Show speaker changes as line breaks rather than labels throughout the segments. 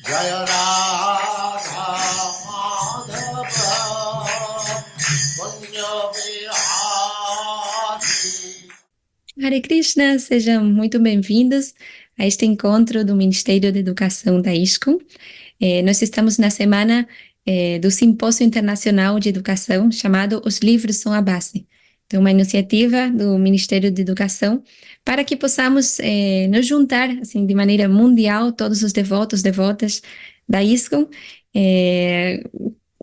Jaya Radha Madhava Kunja Bihari.
Hare Krishna, sejam muito bem-vindos a este encontro do Ministério da Educação da ISKCON. Nós estamos na semana do Simpósio Internacional de Educação, chamado Os Livros São a Base. Então, uma iniciativa do Ministério da Educação para que possamos nos juntar assim, de maneira mundial, todos os devotos, devotas da ISKCON,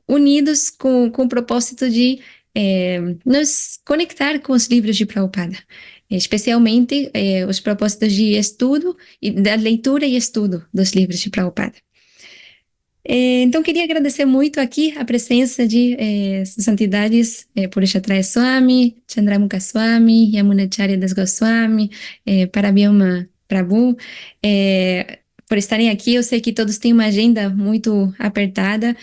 unidos com o propósito de nos conectar com os livros de Prabhupada. Especialmente os propósitos de estudo, da leitura e estudo dos livros de Prabhupada. Então, queria agradecer muito aqui a presença de Suas Santidades Purushottaya Swami, Chandramukha Swami, Yamunacharya Das Goswami, Parabrahma Prabhu, por estarem aqui. Eu sei que todos têm uma agenda muito apertada.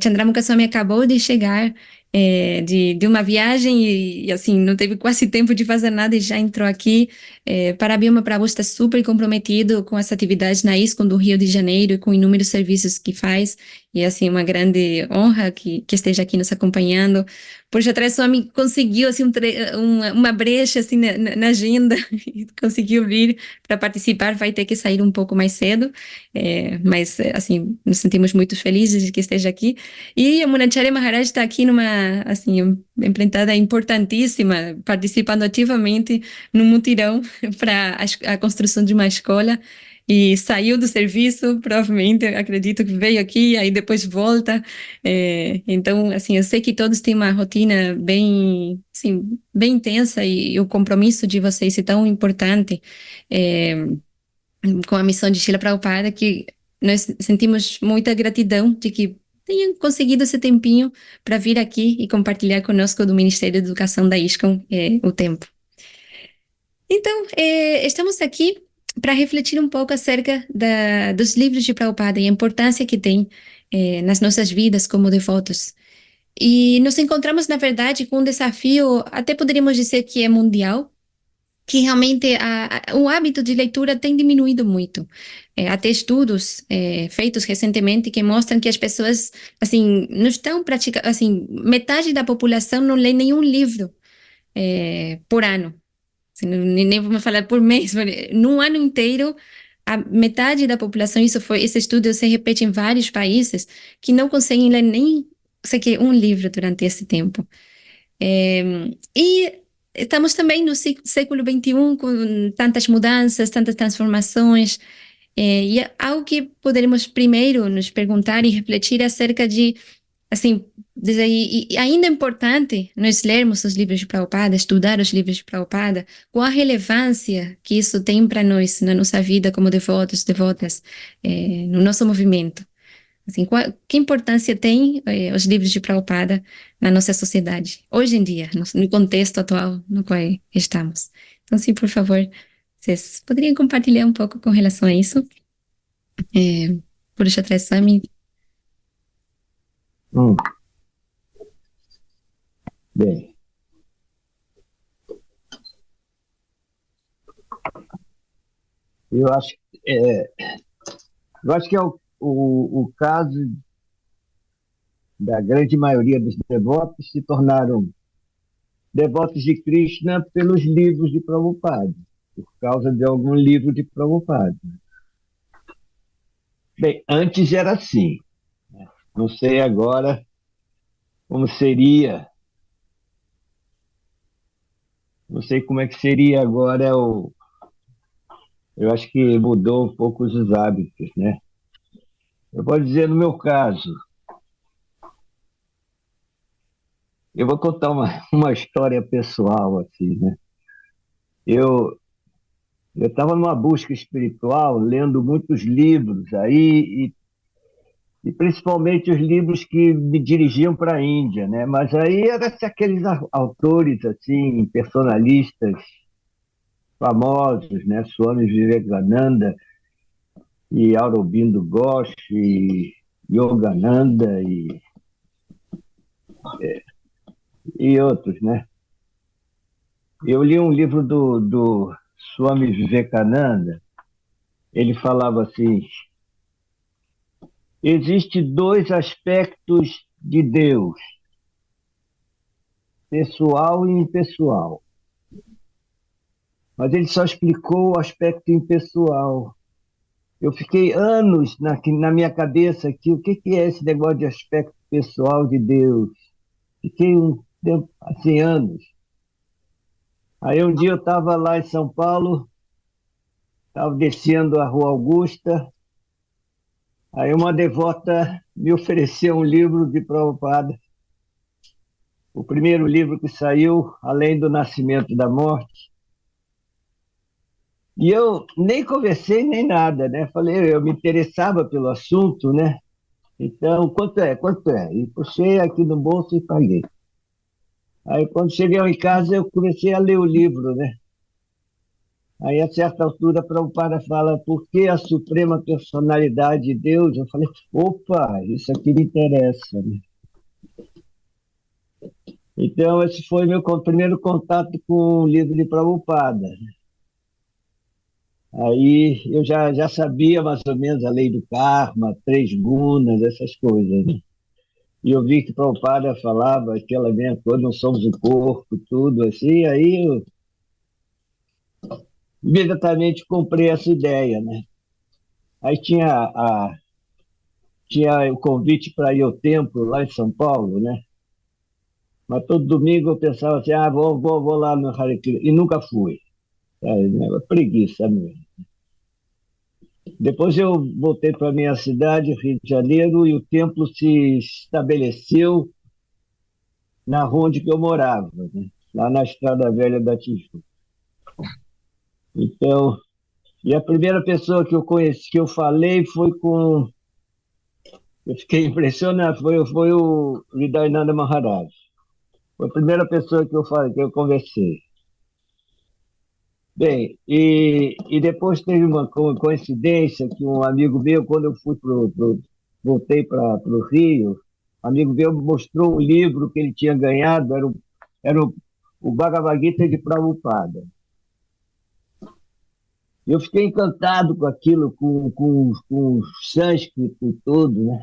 Chandramukha Swami acabou de chegar de uma viagem e assim, não teve quase tempo de fazer nada e já entrou aqui. Parabrahma Prabhu está super comprometido com essa atividade na ISKCON do Rio de Janeiro e com inúmeros serviços que faz, e assim, uma grande honra que esteja aqui nos acompanhando. Purushottaya Swami conseguiu assim, uma brecha assim, na agenda, conseguiu vir para participar, vai ter que sair um pouco mais cedo, mas assim, nos sentimos muito felizes de que esteja aqui. E a Yamunacharya Maharaj está aqui numa assim, empreitada importantíssima, participando ativamente no mutirão para a construção de uma escola, e saiu do serviço, provavelmente, acredito que veio aqui, aí depois volta. Então, assim, eu sei que todos têm uma rotina bem, assim, bem intensa, e o compromisso de vocês é tão importante com a missão de Srila Prabhupada, que nós sentimos muita gratidão de que tenham conseguido esse tempinho para vir aqui e compartilhar conosco do Ministério da Educação da ISKCON o tempo. Então, estamos aqui para refletir um pouco acerca dos livros de Prabhupada e a importância que tem nas nossas vidas como devotos. E nos encontramos, na verdade, com um desafio, até poderíamos dizer que é mundial, que realmente o hábito de leitura tem diminuído muito. Até estudos feitos recentemente que mostram que as pessoas, assim, não estão praticando, assim, metade da população não lê nenhum livro por ano. Assim, nem vamos falar por mês, num ano inteiro, a metade da população, esse estudo se repete em vários países, que não conseguem ler nem sequer um livro durante esse tempo. E estamos também no século XXI, com tantas mudanças, tantas transformações, e algo que poderíamos primeiro nos perguntar e refletir acerca de, assim, e ainda é importante nós lermos os livros de Prabhupada, estudar os livros de Prabhupada, qual a relevância que isso tem para nós, na nossa vida como devotos, devotas, no nosso movimento. Assim, que importância tem os livros de Prabhupada na nossa sociedade, hoje em dia, no contexto atual no qual estamos. Então, sim, por favor, vocês poderiam compartilhar um pouco com relação a isso? Purushottaya Swami.
Bem, eu acho que é o caso da grande maioria dos devotos se tornaram devotos de Krishna pelos livros de Prabhupada, por causa de algum livro de Prabhupada. Bem, antes era assim. Não sei agora como seria. Não sei como é que seria agora eu acho que mudou um pouco os hábitos, né? Eu vou dizer no meu caso. Eu vou contar uma história pessoal, assim, né? Eu estava numa busca espiritual, lendo muitos livros aí, e principalmente os livros que me dirigiam para a Índia, né? Mas aí eram aqueles autores, assim, personalistas famosos, né? Swami Vivekananda e Aurobindo Ghosh e Yogananda e outros, né? Eu li um livro do Swami Vivekananda, ele falava assim: existem dois aspectos de Deus, pessoal e impessoal. Mas ele só explicou o aspecto impessoal. Eu fiquei anos na minha cabeça aqui, o que é esse negócio de aspecto pessoal de Deus? Fiquei um tempo, assim, anos. Aí um dia eu estava lá em São Paulo, estava descendo a Rua Augusta, aí uma devota me ofereceu um livro de Prabhupada, o primeiro livro que saiu, Além do Nascimento e da Morte. E eu nem conversei nem nada, né? Falei, eu me interessava pelo assunto, né? Então, quanto é? Quanto é? E puxei aqui no bolso e paguei. Aí, quando cheguei em casa, eu comecei a ler o livro, né? Aí, a certa altura, Prabhupada fala, por que a Suprema Personalidade de Deus? Eu falei, opa, isso aqui me interessa, né? Então, esse foi meu primeiro contato com o livro de Prabhupada. Aí, eu já sabia mais ou menos a lei do karma, três gunas, essas coisas, né? E eu vi que Prabhupada falava aquela mesma coisa, não somos o corpo, tudo assim, aí eu imediatamente comprei essa ideia, né? Aí tinha o convite para ir ao templo lá em São Paulo, né? Mas todo domingo eu pensava assim, vou lá no Hare Krishna, e nunca fui. É, né? Preguiça mesmo. Depois eu voltei para minha cidade, Rio de Janeiro, e o templo se estabeleceu na rua onde que eu morava, né? Lá na Estrada Velha da Tijuca. Então, e a primeira pessoa que eu conheci, que eu falei, foi com. Eu fiquei impressionado, foi o Hridayananda Maharaj. Foi a primeira pessoa que eu falei, que eu conversei. Bem, e depois teve uma coincidência que um amigo meu, quando eu voltei para o Rio, um amigo meu mostrou um livro que ele tinha ganhado, o Bhagavad Gita de Prabhupada. Eu fiquei encantado com aquilo, com o sânscrito e tudo, né?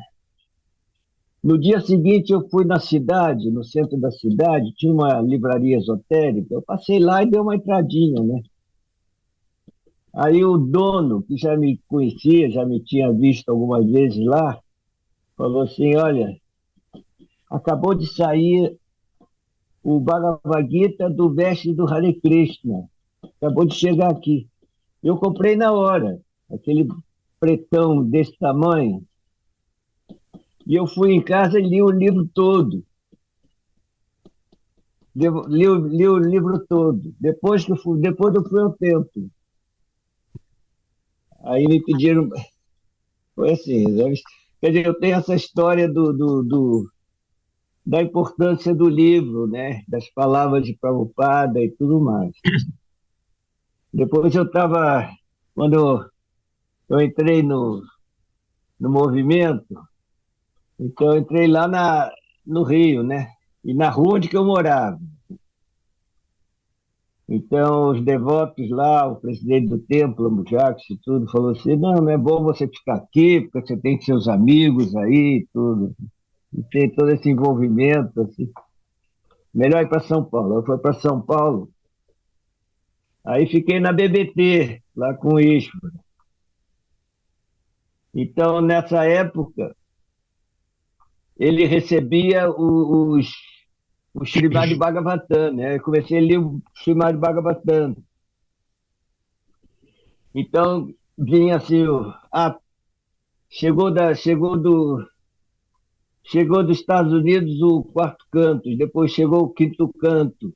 No dia seguinte, eu fui na cidade, no centro da cidade, tinha uma livraria esotérica. Eu passei lá e dei uma entradinha, né? Aí o dono, que já me conhecia, já me tinha visto algumas vezes lá, falou assim: olha, acabou de sair o Bhagavad Gita do Mestre do Hare Krishna. Acabou de chegar aqui. Eu comprei na hora, aquele pretão desse tamanho. E eu fui em casa e li o livro todo. Li o livro todo. Depois eu fui ao templo. Aí me pediram. Foi assim. Quer dizer, eu tenho essa história da importância do livro, né? Das palavras de Prabhupada e tudo mais. Depois eu estava. Quando eu entrei no movimento, então eu entrei lá no Rio, né? E na rua onde que eu morava. Então, os devotos lá, o presidente do templo, o Jacques e tudo, falou assim, não é bom você ficar aqui, porque você tem seus amigos aí e tudo. E tem todo esse envolvimento, assim. Melhor ir para São Paulo. Eu fui para São Paulo, aí fiquei na BBT, lá com o Ishvara. Então, nessa época, ele recebia o Srimad Bhagavatam, né? Eu comecei a ler o Srimad Bhagavatam. Então, vinha assim, chegou chegou dos Estados Unidos o quarto canto, depois chegou o quinto canto.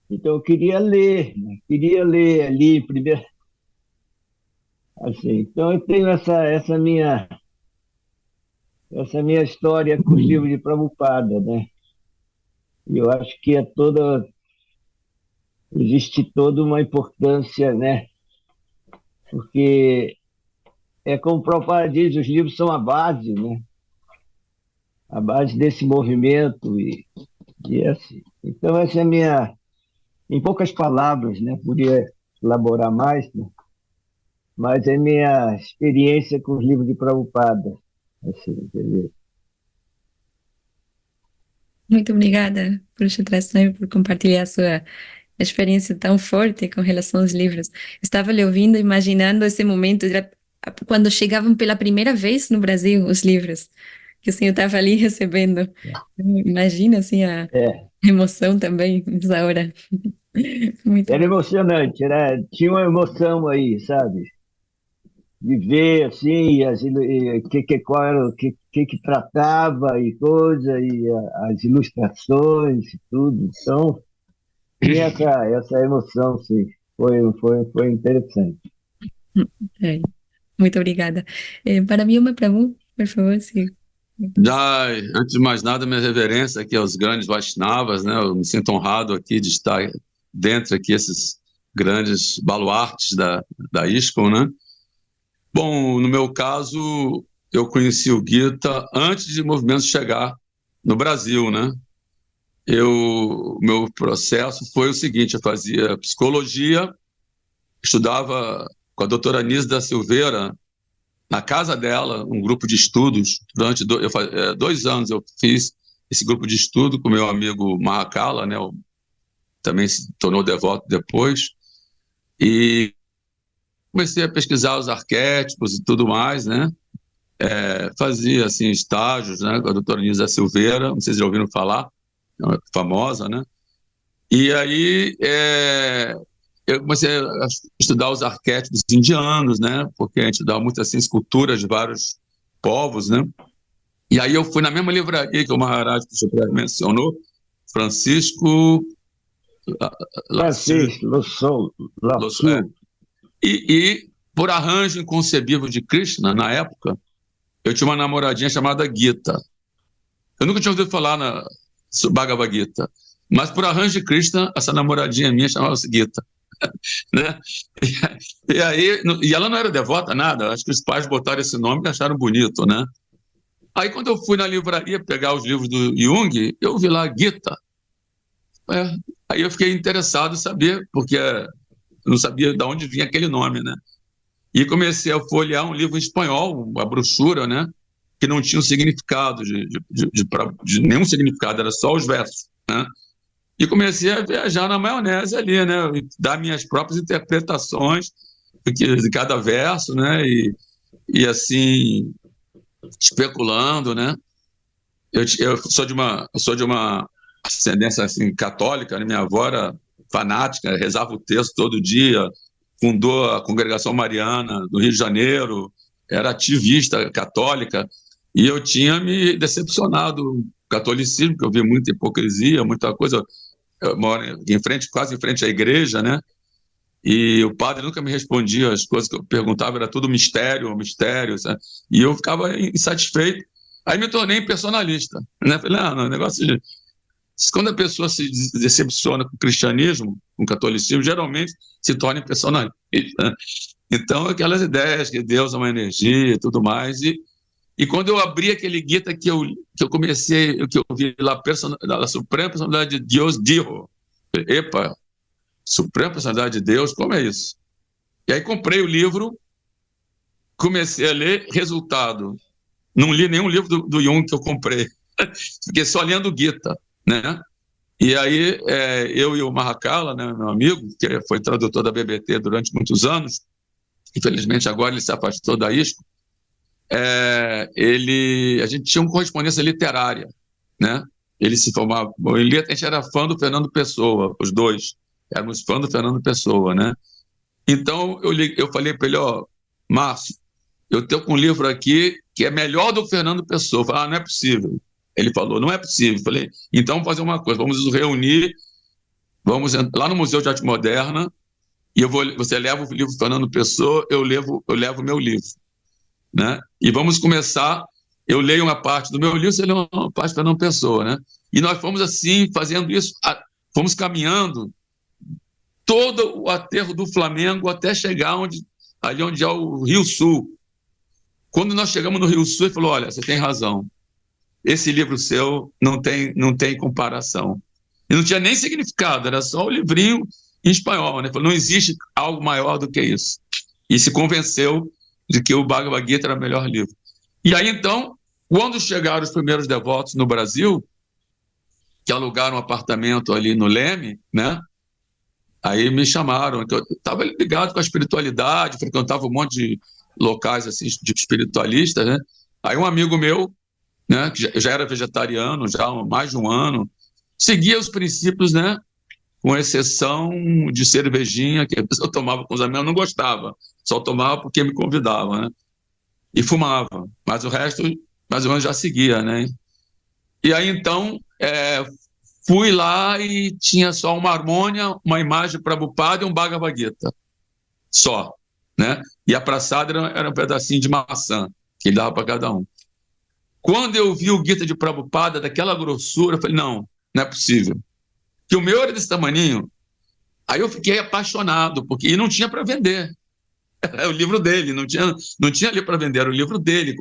Então eu queria ler, né? Queria ler ali primeiro, assim. Então eu tenho essa minha história com os livros de Prabhupada, né? E eu acho que existe toda uma importância, né? Porque é como o Prabhupada diz, os livros são a base, né? A base desse movimento e assim. Então essa é a minha, em poucas palavras, né? elaborar mais, né? Mas é minha experiência com os livros de Prabhupada. Assim, entendeu?
Muito obrigada por sua tração e por compartilhar sua experiência tão forte com relação aos livros. Estava lhe ouvindo, imaginando esse momento, quando chegavam pela primeira vez no Brasil os livros, que o senhor estava ali recebendo. Imagina, assim, a
É,
emoção também nessa hora. Muito
era
bom.
emocionante, tinha uma emoção aí, sabe? De ver assim, qual era, que tratava e coisa, as ilustrações e tudo. Então, tinha essa emoção, sim. Foi interessante.
É, muito obrigada. Para mim, uma pergunta, por favor, se...
Já, antes de mais nada, minha reverência aqui aos grandes Vaishnavas, né? Eu me sinto honrado aqui de estar dentre aqui esses grandes baluartes da ISKCON, né? Bom, no meu caso, eu conheci o Gita antes de o movimento chegar no Brasil, né? O meu processo foi o seguinte: eu fazia psicologia, estudava com a doutora Nise da Silveira, na casa dela, um grupo de estudos. Durante 2 anos eu fiz esse grupo de estudo com meu amigo Mahakala, né? Também se tornou devoto depois. E comecei a pesquisar os arquétipos e tudo mais, né? Fazia, assim, estágios, né, com a doutora Nise da Silveira, não sei se já ouviram falar, famosa, né? E aí eu comecei a estudar os arquétipos indianos, né? Porque a gente estudava muito, assim, esculturas de vários povos, né? E aí eu fui na mesma livraria que o Maharaj mencionou, Francisco
Francisco Lassul.
E por arranjo inconcebível de Krishna, na época, eu tinha uma namoradinha chamada Gita. Eu nunca tinha ouvido falar na Bhagavad Gita, mas por arranjo de Krishna, essa namoradinha minha chamava-se Gita. Né? E ela não era devota, nada. Acho que os pais botaram esse nome e acharam bonito, né? Aí, quando eu fui na livraria pegar os livros do Jung, eu vi lá Gita. Aí eu fiquei interessado em saber, porque eu não sabia de onde vinha aquele nome, né? E comecei a folhear um livro em espanhol, uma brochura, né? Que não tinha um significado, de nenhum significado, era só os versos, né? E comecei a viajar na maionese ali, né? Dar minhas próprias interpretações de cada verso, né? E assim, especulando, né? Eu sou de uma ascendência assim, católica, né? Minha avó era fanática, rezava o texto todo dia, fundou a Congregação Mariana do Rio de Janeiro, era ativista católica, e eu tinha me decepcionado com o catolicismo, que eu vi muita hipocrisia, muita coisa. Eu moro quase em frente à igreja, né? E o padre nunca me respondia as coisas que eu perguntava, era tudo mistério, sabe? E eu ficava insatisfeito. Aí me tornei personalista, né? Falei, não, negócio de... Quando a pessoa se decepciona com o cristianismo, com o catolicismo, geralmente se torna personalista, né? Então, aquelas ideias que Deus é uma energia e tudo mais. E quando eu abri aquele Gita que eu comecei, que eu vi lá, a Suprema Personalidade de Deus, Diho. Epa, Suprema Personalidade de Deus, como é isso? E aí comprei o livro, comecei a ler, resultado, não li nenhum livro do Jung que eu comprei, fiquei só lendo o Gita, né? E aí eu e o Mahakala, né, meu amigo, que foi tradutor da BBT durante muitos anos, infelizmente agora ele se afastou da ISKCON, a gente tinha uma correspondência literária, né? Ele se formava, a gente era fã do Fernando Pessoa, os dois éramos fã do Fernando Pessoa, né? Então eu falei para ele, Márcio, eu tenho um livro aqui que é melhor do que o Fernando Pessoa. Eu falei, não é possível. Ele falou, não é possível. Eu falei, então vamos fazer uma coisa, vamos nos reunir, vamos lá no Museu de Arte Moderna, e você leva o livro do Fernando Pessoa, eu levo o meu livro, né? E vamos começar, eu leio uma parte do meu livro, você lê uma parte do Fernando Pessoa, né? E nós fomos assim, fazendo isso, fomos caminhando todo o aterro do Flamengo até chegar ali onde é o Rio Sul. Quando nós chegamos no Rio Sul, ele falou, olha, você tem razão, esse livro seu não tem comparação. E não tinha nem significado, era só o livrinho em espanhol, né? Falou, não existe algo maior do que isso. E se convenceu de que o Bhagavad Gita era o melhor livro. E aí, então, quando chegaram os primeiros devotos no Brasil, que alugaram um apartamento ali no Leme, né? Aí me chamaram, eu estava ligado com a espiritualidade, frequentava um monte de locais assim, de espiritualistas, né? Aí um amigo meu, né, que já era vegetariano já há mais de um ano, seguia os princípios, né? Com exceção de cervejinha, que eu tomava com os amigos, eu não gostava, só tomava porque me convidava, né? E fumava, mas o resto, mais ou menos, já seguia, né? E aí, então, fui lá e tinha só uma harmônia, uma imagem Prabhupada e um Bhagavad Gita, só, né? E a praçada era um pedacinho de maçã, que ele dava para cada um. Quando eu vi o Gita de Prabhupada, daquela grossura, eu falei, não é possível. Que o meu era desse tamaninho. Aí eu fiquei apaixonado, porque não tinha para vender. Era o livro dele, não tinha ali para vender, era o livro dele.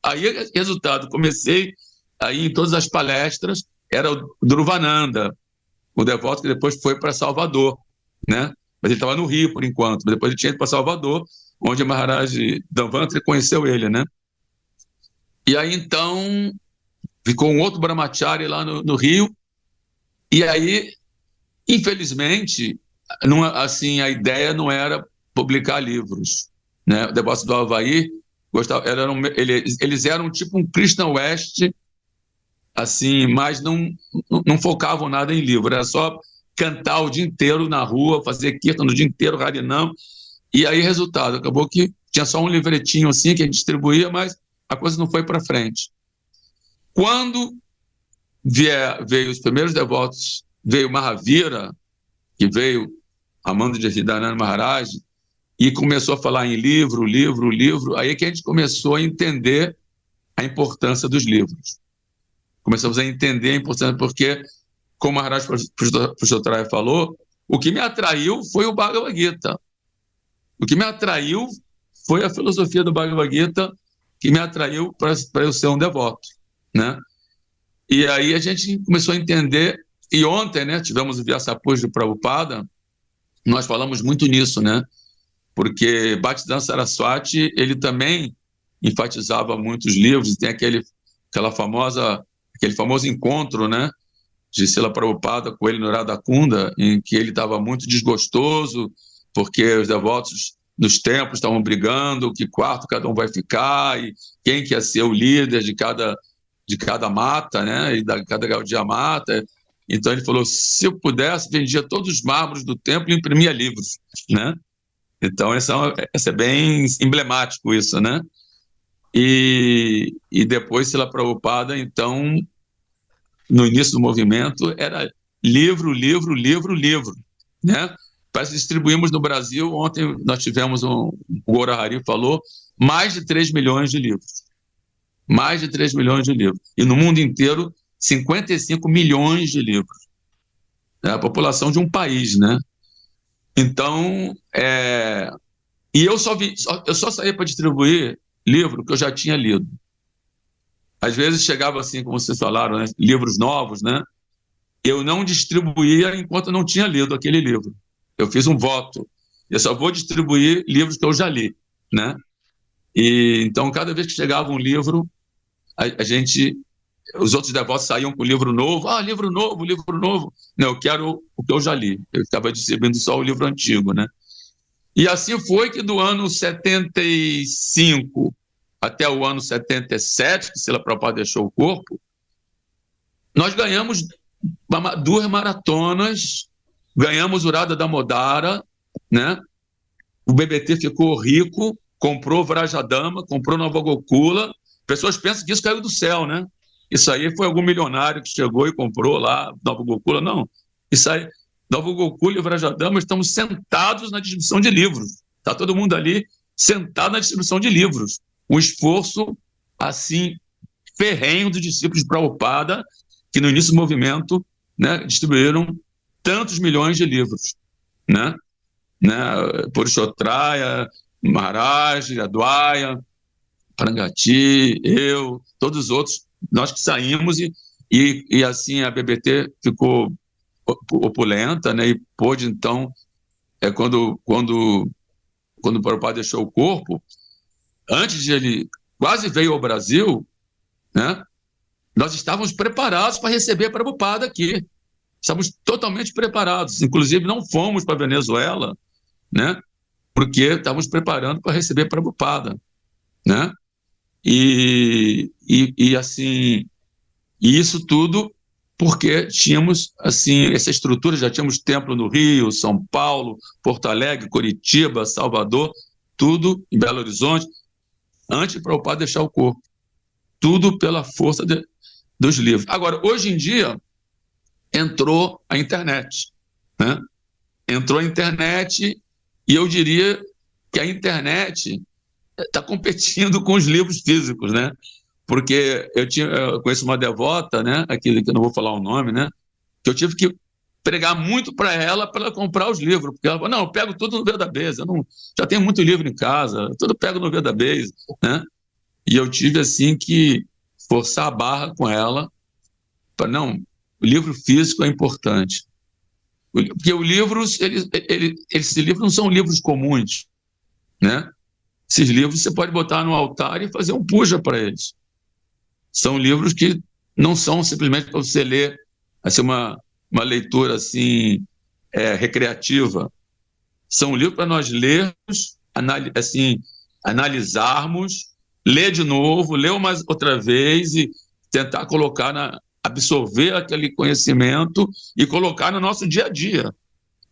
Aí, resultado, comecei aí em todas as palestras, era o Dhruvananda, o devoto que depois foi para Salvador, né? Mas ele estava no Rio, por enquanto. Mas depois ele tinha ido para Salvador, onde o Maharaj Dhanvantri conheceu ele, né? E aí, então, ficou um outro brahmachari lá no Rio. E aí, infelizmente, assim, a ideia não era publicar livros, né? O devoto do Havaí eles eram tipo um Krishna West, assim, mas não focavam nada em livro, era só cantar o dia inteiro na rua, fazer kirtan o dia inteiro, harinam, e aí, resultado, acabou que tinha só um livretinho assim que a gente distribuía, mas a coisa não foi para frente. Quando veio os primeiros devotos, veio Mahavira, que veio amando de Hridayananda Maharaj, e começou a falar em livro, aí é que a gente começou a entender a importância dos livros. Começamos a entender a importância, porque, como o Maharaj Purushottam falou, o que me atraiu foi o Bhagavad Gita. O que me atraiu foi a filosofia do Bhagavad Gita, que me atraiu para eu ser um devoto, né? E aí a gente começou a entender, e ontem, né, tivemos o Vyasa-Puja de Prabhupada, nós falamos muito nisso, né? Porque Bhaktisiddhanta Saraswati, ele também enfatizava muitos livros, tem aquele famoso encontro, né, de Srila Prabhupada com ele no Radhakunda, em que ele estava muito desgostoso, porque os devotos nos templos estavam brigando, que quarto cada um vai ficar, e quem quer ser o líder de cada mata, né, e de cada Gaudiya Mata. Então ele falou, se eu pudesse, vendia todos os mármores do templo e imprimia livros, né? Então, esse é bem emblemático isso, né? E depois, Srila Prabhupada, então, no início do movimento, era livro, né? Parece que distribuímos no Brasil, ontem nós tivemos o Gaura Hari falou, mais de 3 milhões de livros. Mais de 3 milhões de livros. E no mundo inteiro, 55 milhões de livros. É a população de um país, né? Então, e eu só saía para distribuir livro que eu já tinha lido. Às vezes chegava assim, como vocês falaram, né, livros novos, né? Eu não distribuía enquanto eu não tinha lido aquele livro. Eu fiz um voto. Eu só vou distribuir livros que eu já li, né? E então, cada vez que chegava um livro, os outros devotos saíam com livro novo. Ah, livro novo. Não, eu quero o que eu já li. Eu ficava distribuindo só o livro antigo, né? E assim foi que do ano 75 até o ano 77, que Srila Prabhupada deixou o corpo, nós ganhamos 2 maratonas, ganhamos o Radha Damodara, né? O BBT ficou rico, comprou Vrajadama, comprou Nova Gokula. Pessoas pensam que isso caiu do céu, né? Isso aí foi algum milionário que chegou e comprou lá Nova Gokula. Não, isso aí, Nova Gokula e Vrajadama, estamos sentados na distribuição de livros. Está todo mundo ali sentado na distribuição de livros. Um esforço, assim, ferrenho dos discípulos de Prabhupada, que no início do movimento, né, distribuíram tantos milhões de livros, né? Purushottam, Maharaj, Advaya, Prangati, eu, todos os outros, nós que saímos e assim a BBT ficou opulenta, né? E pôde, então, quando o Prabhupada deixou o corpo, antes de ele quase veio ao Brasil, né? Nós estávamos preparados para receber Prabhupada aqui. Estávamos totalmente preparados. Inclusive, não fomos para a Venezuela, né? Porque estávamos preparando para receber Prabhupada, né? Assim, e isso tudo porque tínhamos assim essa estrutura, já tínhamos templo no Rio, São Paulo, Porto Alegre, Curitiba, Salvador, tudo em Belo Horizonte, antes de Prabhupada deixar o corpo. Tudo pela força dos livros. Agora, hoje em dia, entrou a internet, né? Entrou a internet e eu diria que a internet está competindo com os livros físicos, né? Porque eu conheço uma devota, né? Aqui que eu não vou falar o nome, né? Que eu tive que pregar muito para ela comprar os livros, porque ela falou, não, eu pego tudo no Vedabase, já tenho muito livro em casa, tudo pego no Vedabase, né? E eu tive assim que forçar a barra com ela para não, o livro físico é importante, porque os livros, esses livros não são livros comuns, né? Esses livros você pode botar no altar e fazer um puja para eles. São livros que não são simplesmente para você ler, assim, uma leitura assim, recreativa. São livros para nós lermos, assim, analisarmos, ler de novo, ler uma outra vez e tentar absorver aquele conhecimento e colocar no nosso dia a dia,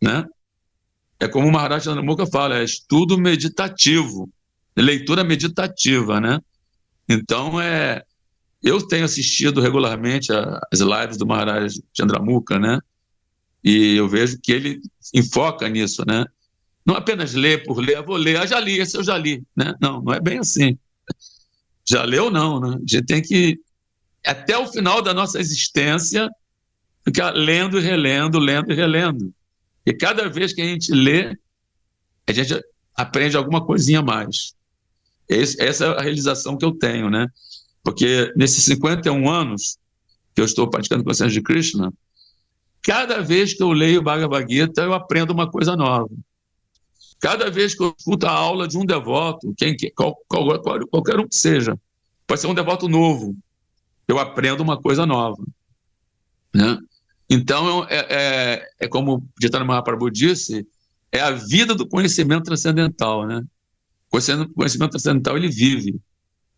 né? É como o Maharaj Chandramukha fala, é estudo meditativo, leitura meditativa, né? Então, eu tenho assistido regularmente as lives do Maharaj Chandramukha, né? E eu vejo que ele enfoca nisso, né? Não apenas ler por ler, vou ler, já li, esse eu já li, né? Não é bem assim. Já leu não, né? A gente tem que, até o final da nossa existência, ficar lendo e relendo, lendo e relendo. E cada vez que a gente lê, a gente aprende alguma coisinha a mais. Essa é a realização que eu tenho, né? Porque nesses 51 anos que eu estou praticando consciência de Krishna, cada vez que eu leio o Bhagavad Gita, eu aprendo uma coisa nova. Cada vez que eu escuto a aula de um devoto, qualquer um que seja, pode ser um devoto novo, eu aprendo uma coisa nova, né? Então, como Chaitanya Mahaprabhu disse, é a vida do conhecimento transcendental, né? O conhecimento transcendental, ele vive.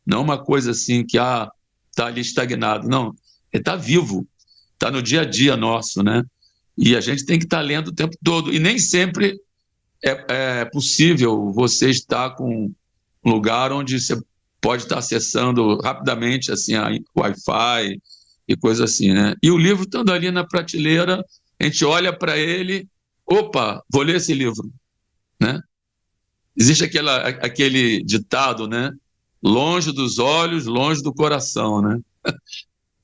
Não uma coisa assim que está ali estagnado. Não, ele está vivo, está no dia a dia nosso, né? E a gente tem que estar lendo o tempo todo. E nem sempre é possível você estar com um lugar onde você pode estar acessando rapidamente assim, a Wi-Fi e coisa assim, né? E o livro estando ali na prateleira, a gente olha para ele, opa, vou ler esse livro, né? Existe aquele ditado, né? Longe dos olhos, longe do coração, né?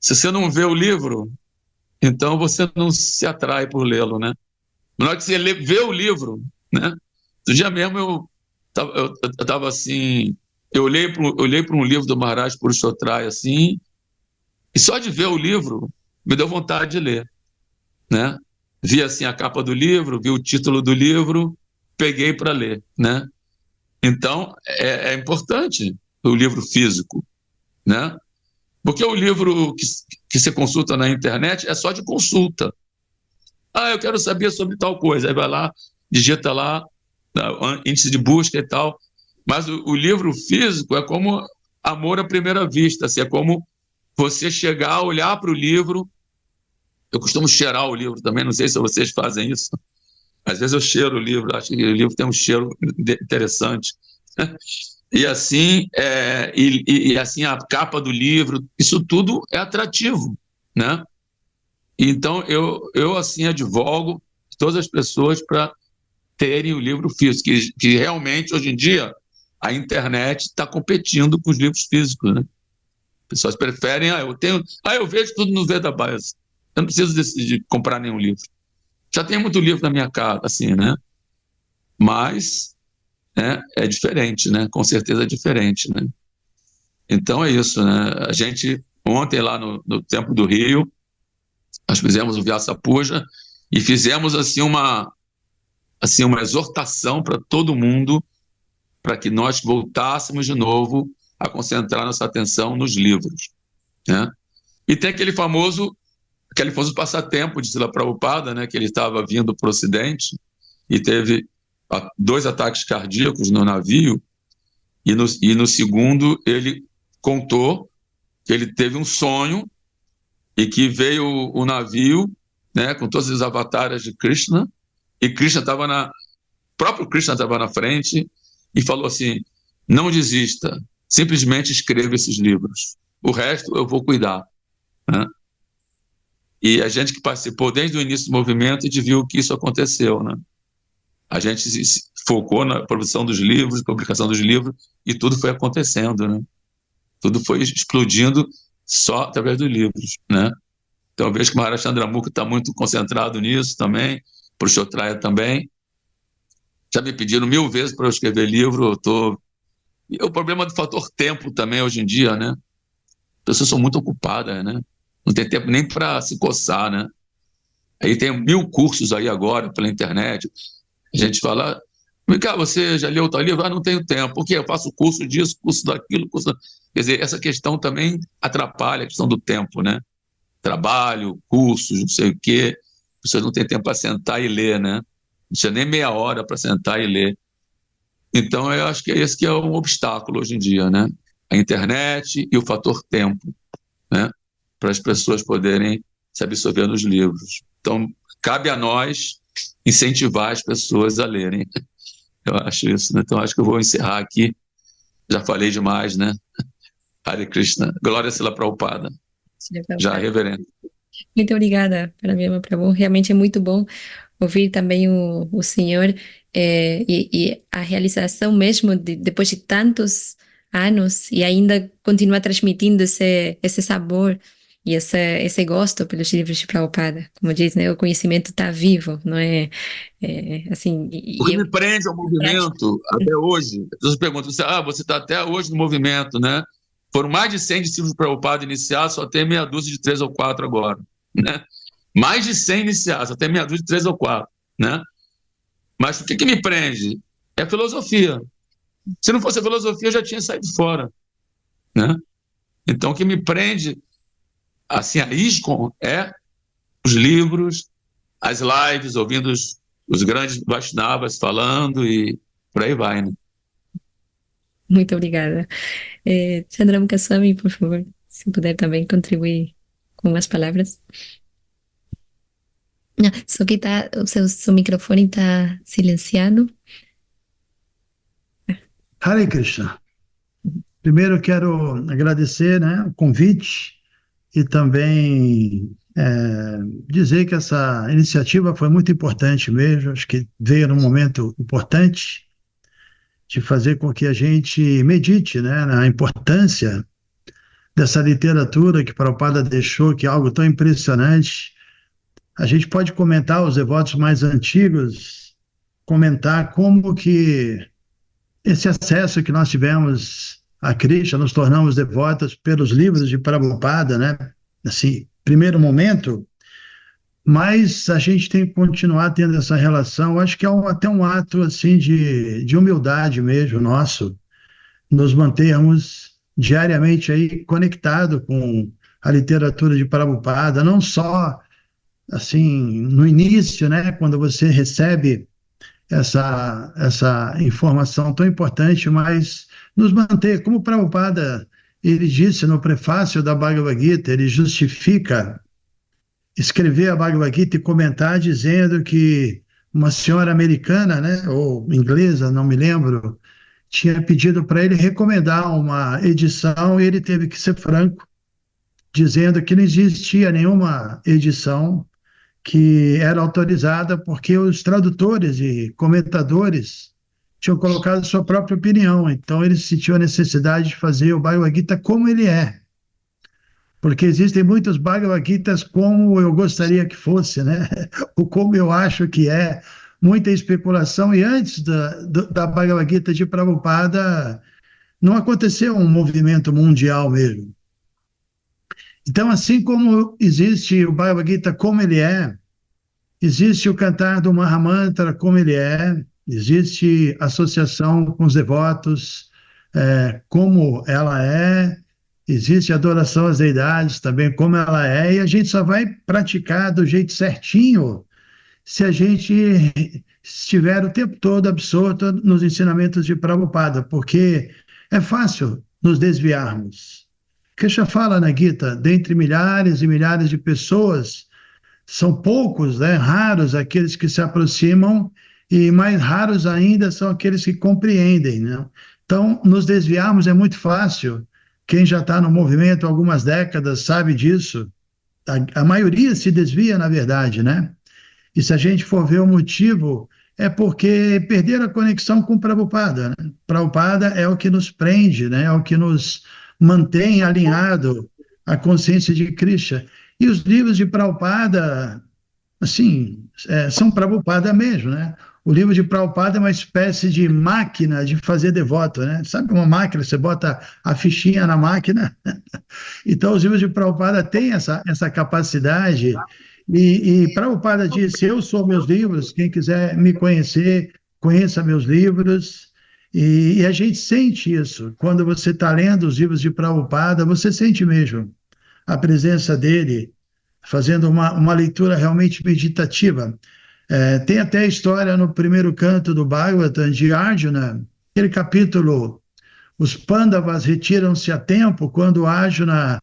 Se você não vê o livro, então você não se atrai por lê-lo, né? Na hora que você vê o livro, né? Outro dia mesmo eu estava assim, eu olhei para um livro do Maharaj Purushotray assim, e só de ver o livro me deu vontade de ler, né? Vi assim a capa do livro, vi o título do livro, peguei para ler, né? Então é importante o livro físico, né? Porque o livro que você consulta na internet é só de consulta. Ah, eu quero saber sobre tal coisa. Aí vai lá, digita lá, índice de busca e tal. Mas o livro físico é como amor à primeira vista. Assim, é como você chegar, olhar para o livro. Eu costumo cheirar o livro também, não sei se vocês fazem isso. Às vezes eu cheiro o livro, acho que o livro tem um cheiro interessante. E assim, assim a capa do livro, isso tudo é atrativo, né? Então eu assim advogo todas as pessoas para terem o livro físico, que realmente hoje em dia a internet está competindo com os livros físicos, né? As pessoas preferem, eu vejo tudo no Vedabase, eu não preciso de comprar nenhum livro. Já tem muito livro na minha casa, assim, né? Mas é diferente, né? Com certeza é diferente, né? Então é isso, né? A gente, ontem lá no Templo do Rio, nós fizemos o Vyasa Puja e fizemos uma exortação para todo mundo, para que nós voltássemos de novo a concentrar nossa atenção nos livros, né? E tem aquele famoso passatempo de Srila Prabhupada, né, que ele estava vindo para o Ocidente e teve 2 ataques cardíacos no navio, e no segundo ele contou que ele teve um sonho e que veio o navio, né, com todos os avatares de Krishna, e próprio Krishna estava na frente e falou assim: não desista, simplesmente escreva esses livros, o resto eu vou cuidar, né? E a gente que participou desde o início do movimento viu que isso aconteceu, né? A gente se focou na produção dos livros, publicação dos livros, e tudo foi acontecendo, né? Tudo foi explodindo só através dos livros, né? Então eu vejo que o Maharaj Chandramukhi está muito concentrado nisso também, Purushotaya também. Já me pediram 1000 vezes para eu escrever livro, E o problema do fator tempo também hoje em dia, né? As pessoas são muito ocupadas, né? Não tem tempo nem para se coçar, né? Aí tem 1000 cursos aí agora pela internet. A gente fala: Mica, você já leu o tal livro? Não tenho tempo. Por quê? Eu faço curso disso, curso daquilo, curso... Quer dizer, essa questão também atrapalha a questão do tempo, né? Trabalho, cursos, não sei o quê. As pessoas não têm tempo para sentar e ler, né? Não precisa nem meia hora para sentar e ler. Então, eu acho que esse que é um obstáculo hoje em dia, né? A internet e o fator tempo, né? Para as pessoas poderem se absorver nos livros. Então, cabe a nós incentivar as pessoas a lerem. Eu acho isso, né? Então, acho que eu vou encerrar aqui. Já falei demais, né? Hare Krishna. Glória a Srila Prabhupada. Já, reverendo.
Muito obrigada, Parabrahma Prabhu. Realmente é muito bom ouvir também o Senhor e a realização mesmo depois de tantos anos e ainda continuar transmitindo esse sabor e esse gosto pelos livros de Prabhupada. Como diz, né, o conhecimento está vivo, não é? Assim,
O que me prende ao movimento até hoje, as pessoas perguntam: você está até hoje no movimento, né? Foram mais de 100 discípulos de Prabhupada iniciados, só tem meia dúzia de 3 ou 4 agora, né? Mais de 100 iniciados, só tem meia dúzia de 3 ou 4, né? Mas o que me prende? É a filosofia. Se não fosse a filosofia, eu já tinha saído fora, né? Então, o que me prende, assim, a ISKCON é os livros, as lives, ouvindo os grandes Vaishnavas falando e por aí vai, né?
Muito obrigada. Chandramukha Swami, por favor, se puder também contribuir com umas palavras. Não, só que o seu microfone está silenciado.
Hare Krishna. Primeiro quero agradecer, né, o convite e também dizer que essa iniciativa foi muito importante mesmo. Acho que veio num momento importante de fazer com que a gente medite, né, na importância dessa literatura que Prabhupada deixou, que é algo tão impressionante. A gente pode comentar, os devotos mais antigos, comentar como que esse acesso que nós tivemos a Krishna, nos tornamos devotos pelos livros de Prabhupada, né? Assim, primeiro momento, mas a gente tem que continuar tendo essa relação. Acho que é até um ato assim de humildade mesmo nosso, nos mantermos diariamente aí conectado com a literatura de Prabhupada, não só assim no início, né, quando você recebe essa informação tão importante, mas nos manter, como Prabhupada, ele disse no prefácio da Bhagavad Gita, ele justifica escrever a Bhagavad Gita e comentar dizendo que uma senhora americana, né, ou inglesa, não me lembro, tinha pedido para ele recomendar uma edição e ele teve que ser franco, dizendo que não existia nenhuma edição que era autorizada porque os tradutores e comentadores tinham colocado sua própria opinião. Então ele sentiu a necessidade de fazer o Bhagavad Gita como ele é. Porque existem muitos Bhagavad Gitas como eu gostaria que fosse, né? Ou como eu acho que é. Muita especulação. E antes da Bhagavad Gita de Prabhupada, não aconteceu um movimento mundial mesmo. Então, assim como existe o Bhagavad Gita como ele é, existe o cantar do Mahamantra como ele é, existe associação com os devotos como ela é, existe adoração às deidades também como ela é, e a gente só vai praticar do jeito certinho se a gente estiver o tempo todo absorto nos ensinamentos de Prabhupada, porque é fácil nos desviarmos. Krishna fala na Gita, dentre milhares e milhares de pessoas, são poucos, né, raros aqueles que se aproximam, e mais raros ainda são aqueles que compreendem, né? Então, nos desviarmos é muito fácil. Quem já está no movimento há algumas décadas sabe disso. A maioria se desvia, na verdade, né? E se a gente for ver o motivo, é porque perderam a conexão com Prabhupada, né? Prabhupada é o que nos prende, né? É o que nos mantém alinhado à consciência de Krishna. E os livros de Prabhupada, assim, são Prabhupada mesmo, né? O livro de Prabhupada é uma espécie de máquina de fazer devoto, né? Sabe uma máquina, você bota a fichinha na máquina? Então, os livros de Prabhupada têm essa capacidade, e Prabhupada disse, eu sou meus livros, quem quiser me conhecer, conheça meus livros, e a gente sente isso. Quando você está lendo os livros de Prabhupada, você sente mesmo a presença dele, fazendo uma leitura realmente meditativa. Tem até a história no primeiro canto do Bhagavatam de Arjuna, aquele capítulo, os Pandavas retiram-se a tempo, quando Arjuna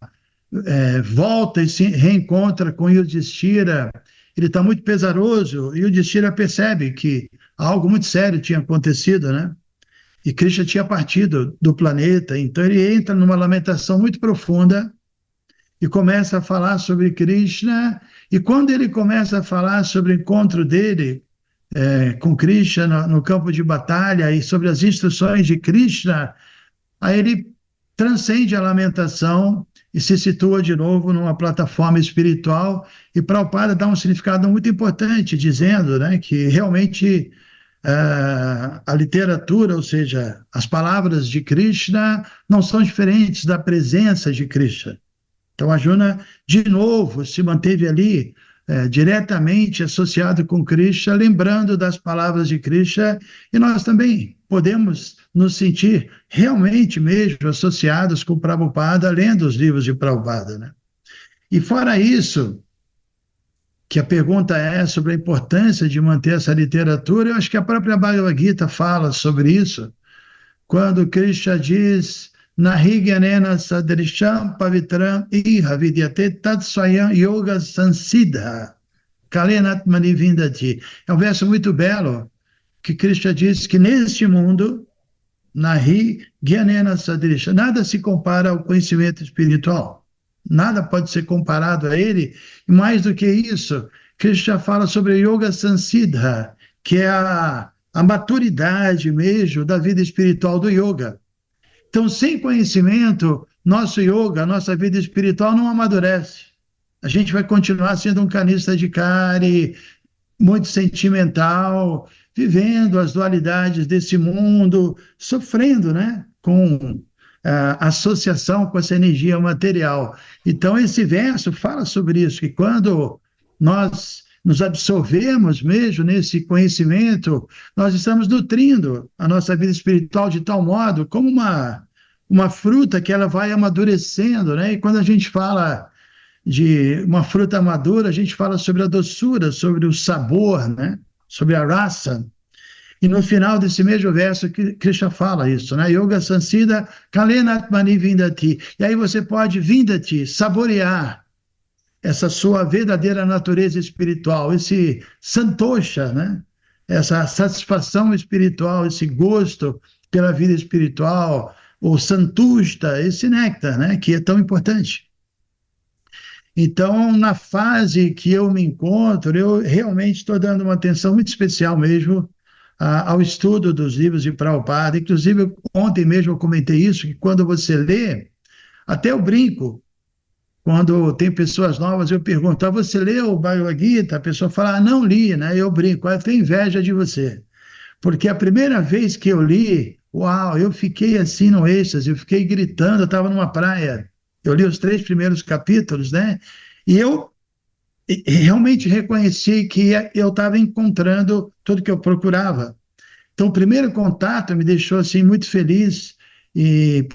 volta e se reencontra com Yudhishthira, ele está muito pesaroso, e Yudhishthira percebe que algo muito sério tinha acontecido, né? E Krishna tinha partido do planeta, então ele entra numa lamentação muito profunda, e começa a falar sobre Krishna, e quando ele começa a falar sobre o encontro dele com Krishna no campo de batalha, e sobre as instruções de Krishna, aí ele transcende a lamentação e se situa de novo numa plataforma espiritual, e Prabhupada dá um significado muito importante, dizendo, né, que realmente a literatura, ou seja, as palavras de Krishna, não são diferentes da presença de Krishna. Então, Arjuna, de novo, se manteve ali diretamente associado com Krishna, lembrando das palavras de Krishna, e nós também podemos nos sentir realmente mesmo associados com Prabhupada, lendo os livros de Prabhupada, né? E fora isso, que a pergunta é sobre a importância de manter essa literatura, eu acho que a própria Bhagavad Gita fala sobre isso, quando Krishna diz... Nahi gyanena sadrisham pavitram iha vidyate tat swayam yoga sansiddha kalenatmani vindati. É um verso muito belo, que Krishna diz que neste mundo, Nahi gyanena sadrisham, nada se compara ao conhecimento espiritual. Nada pode ser comparado a ele. E mais do que isso, Krishna fala sobre yoga sansiddha, que é a maturidade mesmo da vida espiritual do yoga. Então, sem conhecimento, nosso yoga, nossa vida espiritual não amadurece. A gente vai continuar sendo um canista de cárie, muito sentimental, vivendo as dualidades desse mundo, sofrendo, né, com a associação com essa energia material. Então, esse verso fala sobre isso, que quando nós nos absorvemos mesmo nesse conhecimento, nós estamos nutrindo a nossa vida espiritual de tal modo, como uma fruta que ela vai amadurecendo, né? E quando a gente fala de uma fruta madura, a gente fala sobre a doçura, sobre o sabor, né? Sobre a rasa. E no final desse mesmo verso, Krishna fala isso, né? Yoga Sansiddha Kalenatmani Vindati. E aí você pode, Vindati, saborear essa sua verdadeira natureza espiritual, esse santosha, né? Essa satisfação espiritual, esse gosto pela vida espiritual, ou santusta, esse néctar, né? Que é tão importante. Então, na fase que eu me encontro, eu realmente estou dando uma atenção muito especial mesmo ao estudo dos livros de Prabhupada. Inclusive, ontem mesmo eu comentei isso, que quando você lê, até eu brinco. Quando tem pessoas novas, eu pergunto, você leu o Bhagavad Gita? A pessoa fala, não li, né? Eu brinco, eu tenho inveja de você. Porque a primeira vez que eu li, uau, eu fiquei assim no êxtase, eu fiquei gritando, eu estava numa praia. Eu li os 3 primeiros capítulos, né? E eu realmente reconheci que eu estava encontrando tudo que eu procurava. Então, o primeiro contato me deixou assim muito feliz,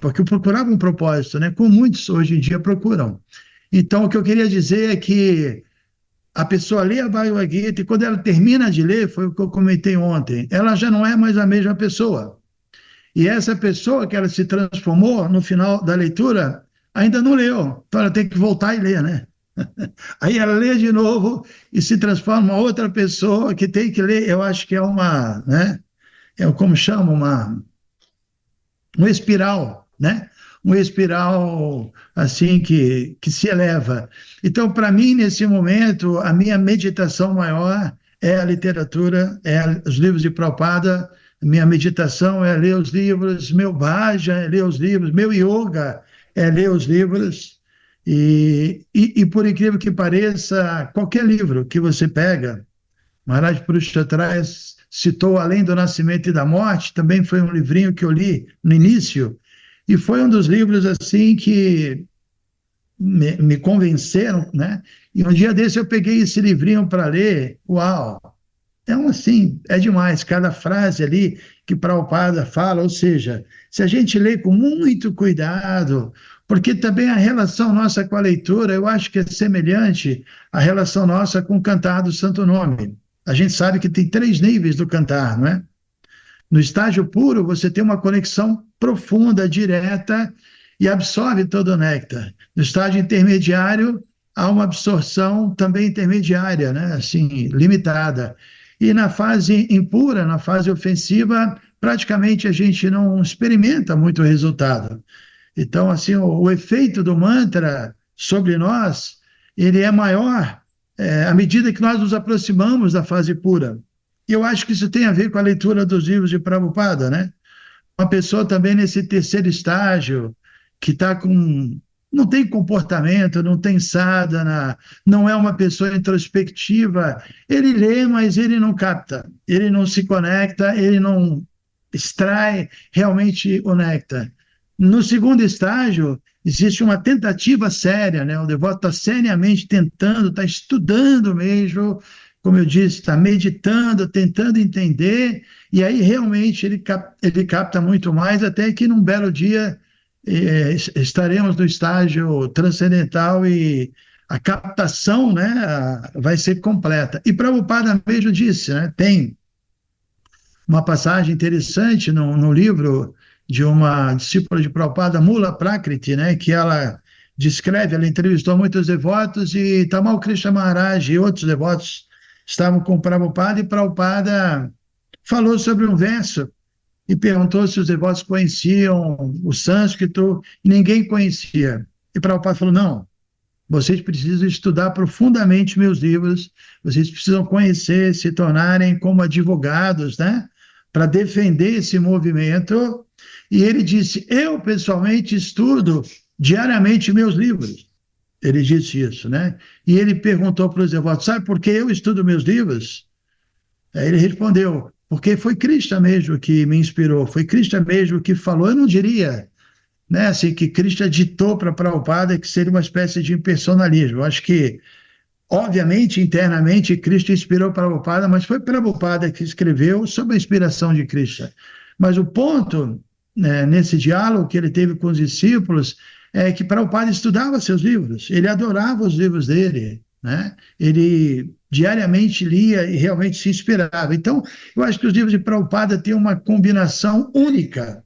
porque eu procurava um propósito, né? Como muitos hoje em dia procuram. Então, o que eu queria dizer é que a pessoa lê a Bhagavad Gita e quando ela termina de ler, foi o que eu comentei ontem, ela já não é mais a mesma pessoa. E essa pessoa que ela se transformou no final da leitura ainda não leu. Então ela tem que voltar e ler, né? Aí ela lê de novo e se transforma em outra pessoa que tem que ler. Eu acho que é uma, né? É como chama, uma espiral, né? Uma espiral assim que se eleva. Então, para mim, nesse momento, a minha meditação maior é a literatura, os livros de Prabhupada. Minha meditação é ler os livros, meu bhaja é ler os livros, meu yoga é ler os livros. E por incrível que pareça, qualquer livro que você pega, Maharaj Purusha atrás citou Além do Nascimento e da Morte, também foi um livrinho que eu li no início, e foi um dos livros assim que me convenceram, né? E um dia desse eu peguei esse livrinho para ler, uau! Então, assim, é demais, cada frase ali que Prabhupada fala, ou seja, se a gente lê com muito cuidado, porque também a relação nossa com a leitura, eu acho que é semelhante à relação nossa com o cantar do Santo Nome. A gente sabe que tem 3 níveis do cantar, não é? No estágio puro, você tem uma conexão profunda, direta, e absorve todo o néctar. No estágio intermediário, há uma absorção também intermediária, né? Assim, limitada. E na fase impura, na fase ofensiva, praticamente a gente não experimenta muito resultado. Então, assim, o efeito do mantra sobre nós, ele é maior à medida que nós nos aproximamos da fase pura. E eu acho que isso tem a ver com a leitura dos livros de Prabhupada, né? Uma pessoa também nesse terceiro estágio, que está com... não tem comportamento, não tem sadhana, não é uma pessoa introspectiva. Ele lê, mas ele não capta, ele não se conecta, ele não extrai realmente o néctar. No segundo estágio, existe uma tentativa séria, né? O devoto está seriamente tentando, está estudando mesmo, como eu disse, está meditando, tentando entender, e aí realmente ele capta muito mais, até que num belo dia estaremos no estágio transcendental e a captação, né, vai ser completa. E Prabhupada mesmo disse, né, tem uma passagem interessante no livro de uma discípula de Prabhupada, Mula Prakriti, né, que ela descreve, ela entrevistou muitos devotos e Tamal Krishna Maharaj e outros devotos estavam com Prabhupada e Prabhupada falou sobre um verso e perguntou se os devotos conheciam o sânscrito, e ninguém conhecia. E Prabhupada falou, não, vocês precisam estudar profundamente meus livros, vocês precisam conhecer, se tornarem como advogados, né, para defender esse movimento. E ele disse, eu pessoalmente estudo diariamente meus livros. Ele disse isso, né? E ele perguntou para os devotos, sabe por que eu estudo meus livros? Aí ele respondeu, porque foi Krishna mesmo que me inspirou, foi Krishna mesmo que falou. Eu não diria, né, assim, que Krishna ditou para Prabhupada que seria uma espécie de impersonalismo. Eu acho que, obviamente, internamente, Krishna inspirou Prabhupada, mas foi Prabhupada que escreveu sob a inspiração de Krishna. Mas o ponto, né, nesse diálogo que ele teve com os discípulos é que Prabhupada estudava seus livros, ele adorava os livros dele, né? Ele diariamente lia e realmente se inspirava. Então, eu acho que os livros de Prabhupada têm uma combinação única,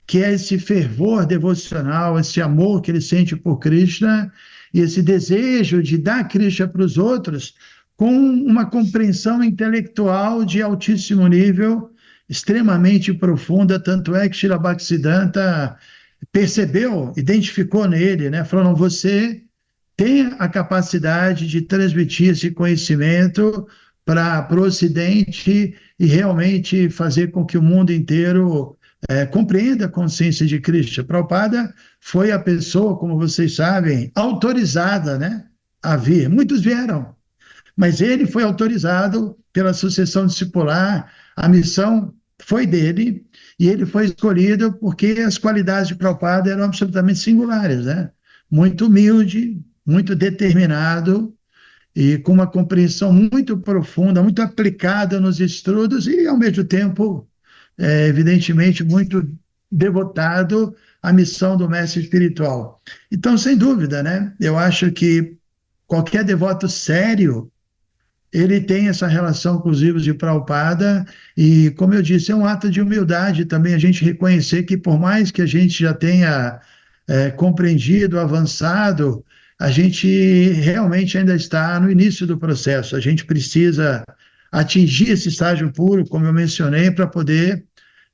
que é esse fervor devocional, esse amor que ele sente por Krishna, e esse desejo de dar Krishna para os outros, com uma compreensão intelectual de altíssimo nível, extremamente profunda, tanto é que Srila Bhaktisiddhanta percebeu, identificou nele, né? Falou, não, você tem a capacidade de transmitir esse conhecimento para o Ocidente e realmente fazer com que o mundo inteiro compreenda a consciência de Krishna. Prabhupada foi a pessoa, como vocês sabem, autorizada, né, a vir. Muitos vieram, mas ele foi autorizado pela sucessão discipular, a missão foi dele, e ele foi escolhido porque as qualidades de Prabhupada eram absolutamente singulares, né? Muito humilde, muito determinado, e com uma compreensão muito profunda, muito aplicada nos estudos e, ao mesmo tempo, evidentemente, muito devotado à missão do mestre espiritual. Então, sem dúvida, né? Eu acho que qualquer devoto sério, ele tem essa relação com os livros de Prabhupada e, como eu disse, é um ato de humildade também a gente reconhecer que, por mais que a gente já tenha compreendido, avançado, a gente realmente ainda está no início do processo. A gente precisa atingir esse estágio puro, como eu mencionei, para poder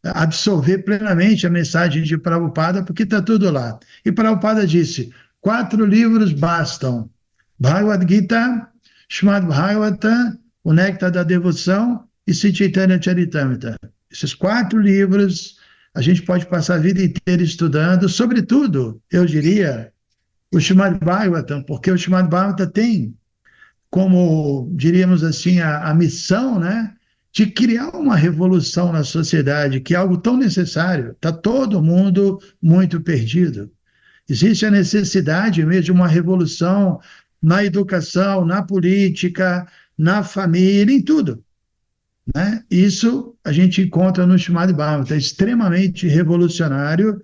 absorver plenamente a mensagem de Prabhupada, porque está tudo lá. E Prabhupada disse: 4 livros bastam. Bhagavad Gita, Srimad Bhagavata, o Néctar da Devoção e Sri Chaitanya Charitamrita. Esses 4 livros a gente pode passar a vida inteira estudando, sobretudo, eu diria, o Srimad Bhagavatam, porque o Srimad Bhagavatam tem como, diríamos assim, a missão, né, de criar uma revolução na sociedade, que é algo tão necessário. Está todo mundo muito perdido. Existe a necessidade mesmo de uma revolução na educação, na política, na família, em tudo, né? Isso a gente encontra no Srimad Bhagavatam, é extremamente revolucionário.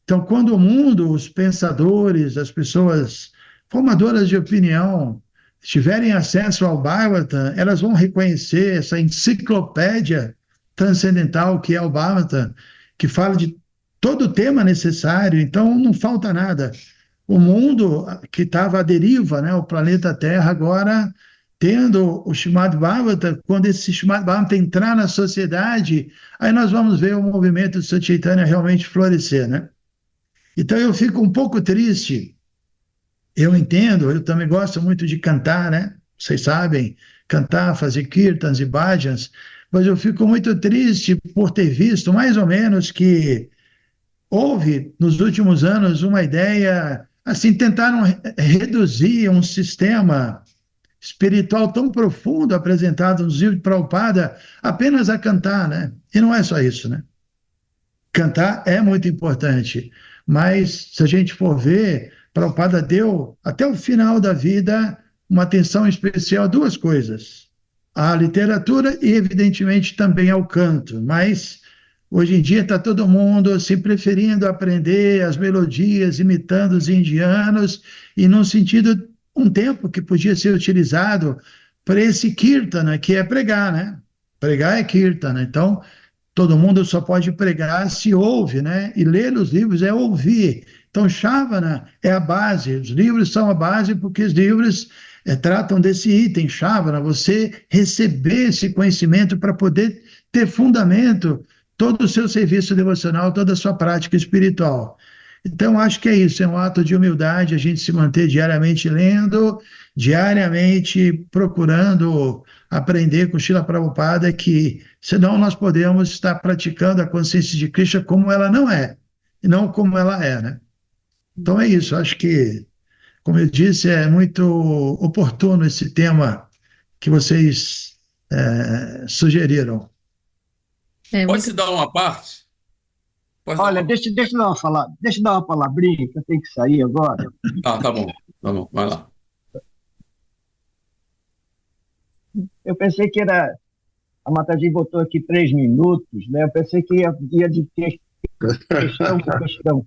Então, quando o mundo, os pensadores, as pessoas formadoras de opinião, tiverem acesso ao Bhagavatam, elas vão reconhecer essa enciclopédia transcendental que é o Bhagavatam, que fala de todo o tema necessário, então não falta nada. O mundo que estava à deriva, né, o planeta Terra, agora tendo o Srimad Bhagavatam, quando esse Srimad Bhagavatam entrar na sociedade, aí nós vamos ver o movimento de Sri Chaitanya realmente florescer, né? Então eu fico um pouco triste, eu entendo, eu também gosto muito de cantar, né? Vocês sabem, cantar, fazer kirtans e bhajans, mas eu fico muito triste por ter visto, mais ou menos, que houve, nos últimos anos, uma ideia, assim, tentaram reduzir um sistema espiritual tão profundo apresentado nos livros de Prabhupada apenas a cantar, né? E não é só isso, né? Cantar é muito importante, mas se a gente for ver, Prabhupada deu, até o final da vida, uma atenção especial a 2 coisas: à literatura e, evidentemente, também ao canto. Mas, hoje em dia, está todo mundo assim, preferindo aprender as melodias, imitando os indianos, e num sentido, um tempo que podia ser utilizado para esse kirtana, que é pregar, né? Pregar é kirtana. Então, todo mundo só pode pregar se ouve, né? E ler os livros é ouvir. Então, Shavana é a base. Os livros são a base porque os livros tratam desse item, Shavana, você receber esse conhecimento para poder ter fundamento todo o seu serviço devocional, toda a sua prática espiritual. Então, acho que é isso, é um ato de humildade, a gente se manter diariamente lendo, diariamente procurando aprender com Srila Prabhupada, que senão nós podemos estar praticando a consciência de Krishna como ela não é, e não como ela é, né? Então é isso, acho que, como eu disse, é muito oportuno esse tema que vocês sugeriram.
Pode-se dar uma parte?
Olha, deixa eu dar uma palavrinha, que eu tenho que sair agora.
Ah, tá bom, vai lá.
Eu pensei que era. A Mataji botou aqui 3 minutos, né? Eu pensei que ia de questão por questão.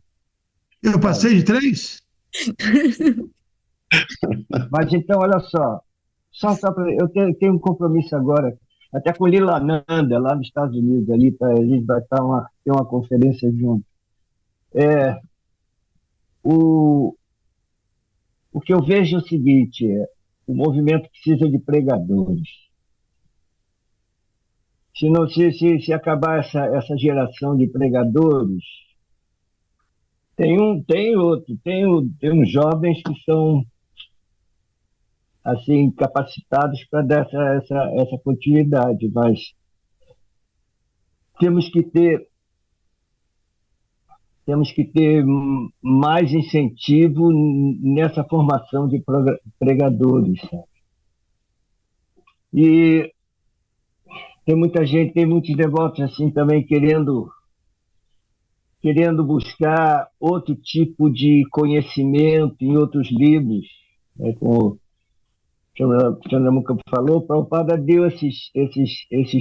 Eu passei de 3?
Mas então, olha só. Eu tenho um compromisso agora, até com Lila Nanda, lá nos Estados Unidos, ali, a gente vai ter uma conferência junto. O que eu vejo é o seguinte: o movimento precisa de pregadores. Se acabar essa geração de pregadores, tem uns jovens que são assim capacitados para dar essa continuidade, mas temos que ter mais incentivo nessa formação de pregadores, sabe? E tem muita gente, tem muitos devotos assim também querendo buscar outro tipo de conhecimento em outros livros, né, Chandramukha falou, Prabhupada deu esses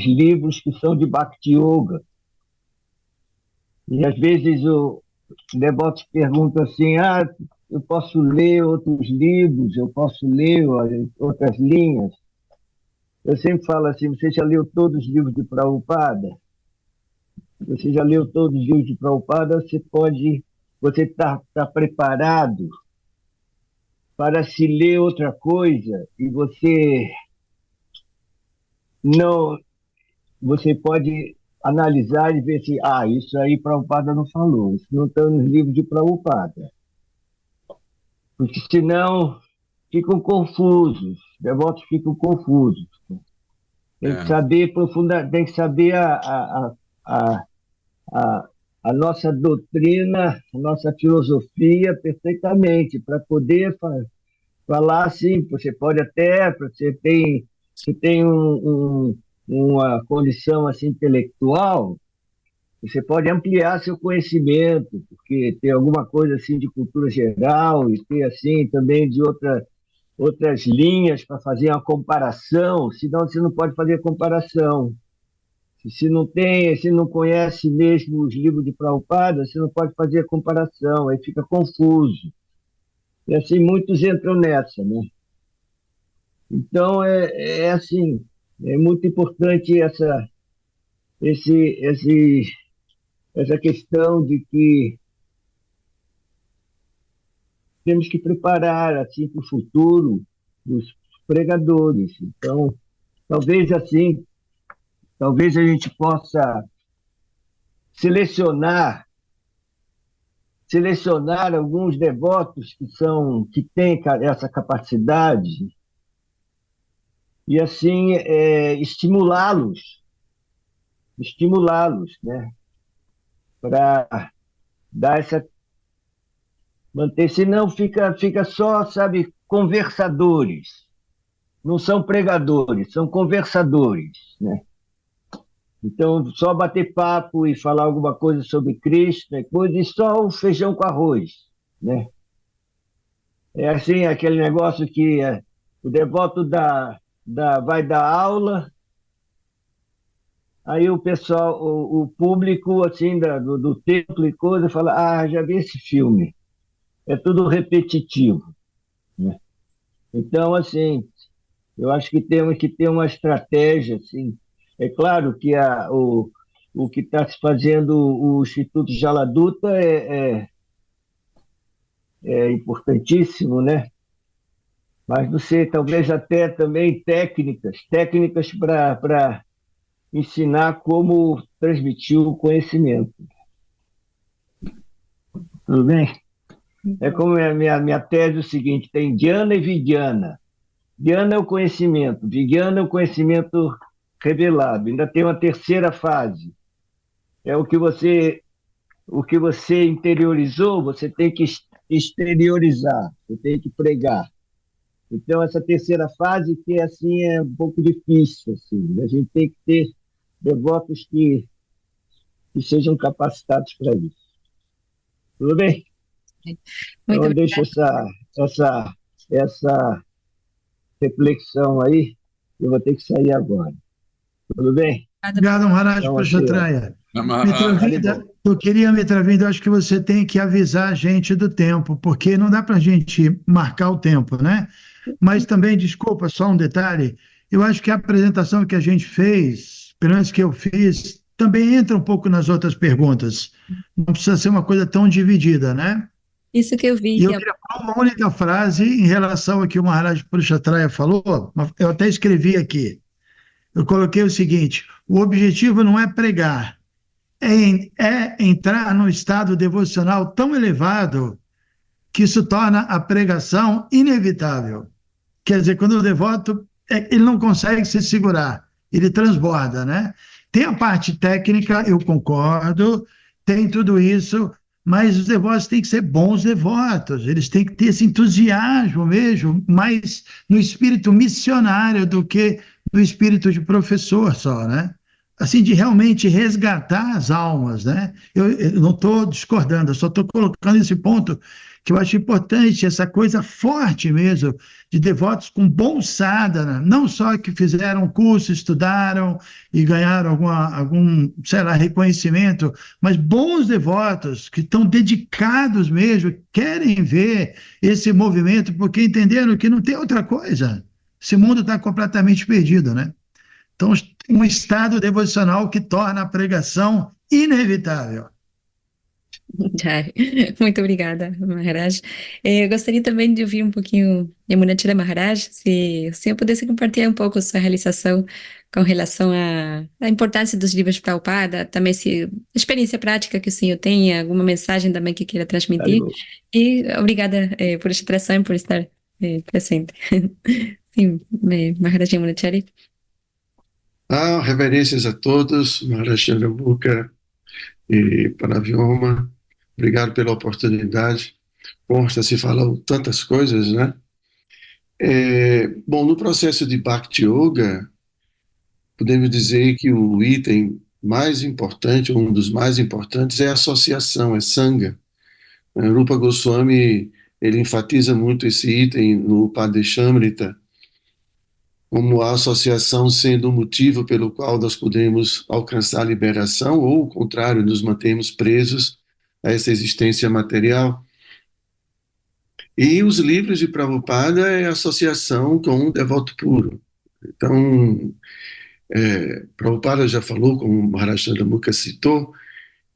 livros que são de Bhakti Yoga. E às vezes o devoto pergunta assim, eu posso ler outros livros, eu posso ler outras linhas. Eu sempre falo assim, você já leu todos os livros de Prabhupada? Você já leu todos os livros de Prabhupada, você está preparado para se ler outra coisa e você pode analisar e ver se, isso aí Prabhupada não falou, isso não está nos livros de Prabhupada. Porque senão ficam confusos, devotos ficam confusos. Tem que saber tem que saber a nossa doutrina, a nossa filosofia perfeitamente, para poder falar assim, você tem uma condição assim, intelectual, você pode ampliar seu conhecimento, porque tem alguma coisa assim de cultura geral e ter assim também de outras linhas para fazer uma comparação, senão você não pode fazer comparação. Se não conhece mesmo os livros de Prabhupada, você não pode fazer comparação, aí fica confuso. E assim, muitos entram nessa, né? Então, é assim, é muito importante essa questão de que temos que preparar assim para o futuro dos pregadores. Então, talvez a gente possa selecionar alguns devotos que têm essa capacidade e assim estimulá-los, né, para dar manter, senão fica só, sabe, conversadores. Não são pregadores, são conversadores, né? Então, só bater papo e falar alguma coisa sobre Krishna, e só o feijão com arroz, né? É assim, aquele negócio que o devoto vai dar aula, aí o pessoal, o público assim, do templo e coisa, fala, já vi esse filme. É tudo repetitivo, né? Então, assim, eu acho que temos que ter uma estratégia, assim. É claro que o que está se fazendo o Instituto Jaladuta é importantíssimo, né? Mas você talvez até também técnicas para ensinar como transmitir o conhecimento. Tudo bem? É como a minha tese é o seguinte, tem Dhyana e Vijnana. Dhyana é o conhecimento, Vijnana é o conhecimento revelado. Ainda tem uma terceira fase. É o que você interiorizou, você tem que exteriorizar, você tem que pregar. Então, essa terceira fase que assim é um pouco difícil. Assim. A gente tem que ter devotos que sejam capacitados para isso. Tudo bem?
Muito
então, deixa essa reflexão aí. Eu vou ter que sair agora. Tudo bem?
Obrigado, Maharaj
Então,
Purushotaya. Eu queria, Mitravinda, eu acho que você tem que avisar a gente do tempo, porque não dá para a gente marcar o tempo, né? Mas também, desculpa, só um detalhe, eu acho que a apresentação que a gente fez, pelo menos que eu fiz, também entra um pouco nas outras perguntas. Não precisa ser uma coisa tão dividida, né?
Isso que eu vi.
E eu queria falar uma única frase em relação ao que o Maharaj Purushotaya falou, eu até escrevi aqui. Eu coloquei o seguinte, o objetivo não é pregar, é entrar num estado devocional tão elevado que isso torna a pregação inevitável. Quer dizer, quando o devoto, ele não consegue se segurar, ele transborda, né? Tem a parte técnica, eu concordo, tem tudo isso, mas os devotos têm que ser bons devotos, eles têm que ter esse entusiasmo mesmo, mais no espírito missionário do que no espírito de professor só, né? assim, de realmente resgatar as almas, né? Eu não estou discordando, eu só estou colocando esse ponto que eu acho importante, essa coisa forte mesmo, de devotos com bom sadhana, não só que fizeram curso, estudaram e ganharam algum, sei lá, reconhecimento, mas bons devotos que estão dedicados mesmo, querem ver esse movimento, porque entenderam que não tem outra coisa. Esse mundo está completamente perdido, né? Então, um estado devocional que torna a pregação inevitável.
Jai. Muito obrigada, Maharaj. Eu gostaria também de ouvir um pouquinho de Munachara Maharaj, se o senhor pudesse compartilhar um pouco sua realização com relação à importância dos livros de Prabhupada, também se experiência prática que o senhor tem, alguma mensagem também que queira transmitir. E obrigada por esta atração e por estar presente. Sim, Maharaj Munachari.
Reverências a todos, Maharaj Chandramukha e Paravyoma. Obrigado pela oportunidade. Consta, se falam tantas coisas, né? Bom, no processo de Bhakti Yoga, podemos dizer que o item mais importante, ou um dos mais importantes, é a associação, é Sangha. Rupa Goswami, ele enfatiza muito esse item no Padeshamrita, como a associação sendo o motivo pelo qual nós podemos alcançar a liberação, ou, ao contrário, nos mantemos presos a essa existência material. E os livros de Prabhupada é a associação com um devoto puro. Então, Prabhupada já falou, como o Maharaj Chandramukha citou,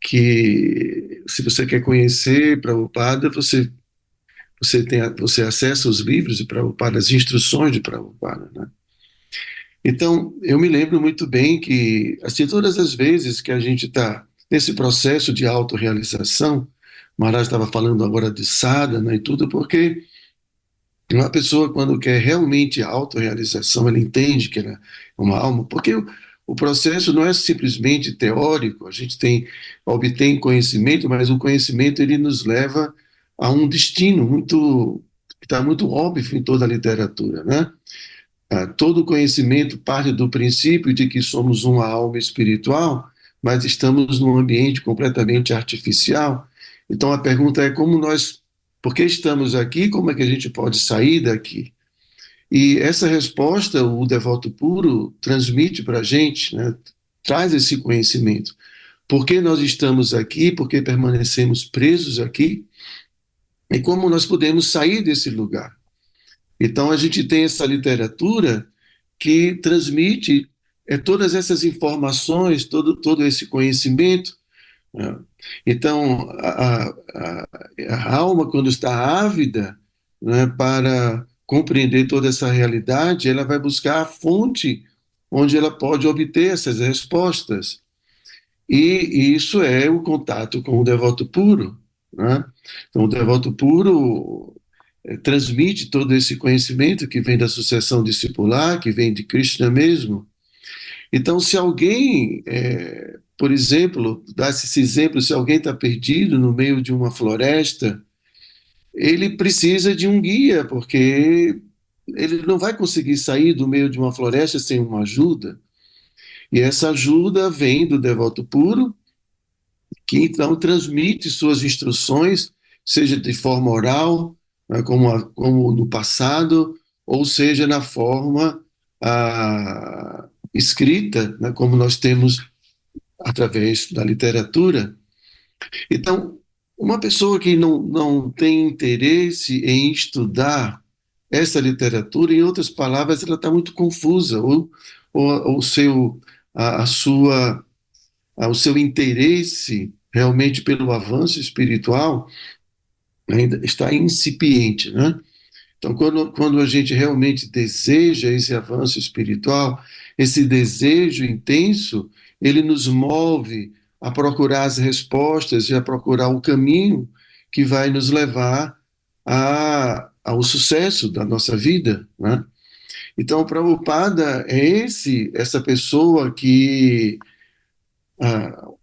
que se você quer conhecer Prabhupada, você acessa os livros de Prabhupada, as instruções de Prabhupada, né? Então, eu me lembro muito bem que, assim, todas as vezes que a gente está nesse processo de autorrealização, o Maharaj estava falando agora de sadhana e tudo, porque uma pessoa, quando quer realmente a autorrealização, ela entende que ela é uma alma, porque o processo não é simplesmente teórico, a gente obtém conhecimento, mas o conhecimento ele nos leva a um destino que está muito óbvio em toda a literatura, né? Todo conhecimento parte do princípio de que somos uma alma espiritual, mas estamos num ambiente completamente artificial. Então a pergunta é por que estamos aqui, como é que a gente pode sair daqui? E essa resposta o devoto puro transmite para a gente, né? Traz esse conhecimento. Por que nós estamos aqui, por que permanecemos presos aqui, e como nós podemos sair desse lugar. Então a gente tem essa literatura que transmite todas essas informações, todo esse conhecimento, né? Então a alma, quando está ávida, né, para compreender toda essa realidade, ela vai buscar a fonte onde ela pode obter essas respostas. E isso é o contato com o devoto puro, né? Então o devoto puro transmite todo esse conhecimento que vem da sucessão discipular, que vem de Krishna mesmo. Então, se alguém, por exemplo, dá-se esse exemplo, se alguém está perdido no meio de uma floresta, ele precisa de um guia, porque ele não vai conseguir sair do meio de uma floresta sem uma ajuda. E essa ajuda vem do devoto puro, que então transmite suas instruções, seja de forma oral, né, como no passado, ou seja na forma escrita, né, como nós temos através da literatura. Então, uma pessoa que não tem interesse em estudar essa literatura, em outras palavras, ela está muito confusa, ou o seu interesse realmente pelo avanço espiritual ainda está incipiente, né? Então, quando a gente realmente deseja esse avanço espiritual, esse desejo intenso, ele nos move a procurar as respostas e a procurar o caminho que vai nos levar ao sucesso da nossa vida, né? Então, Prabhupada é essa pessoa que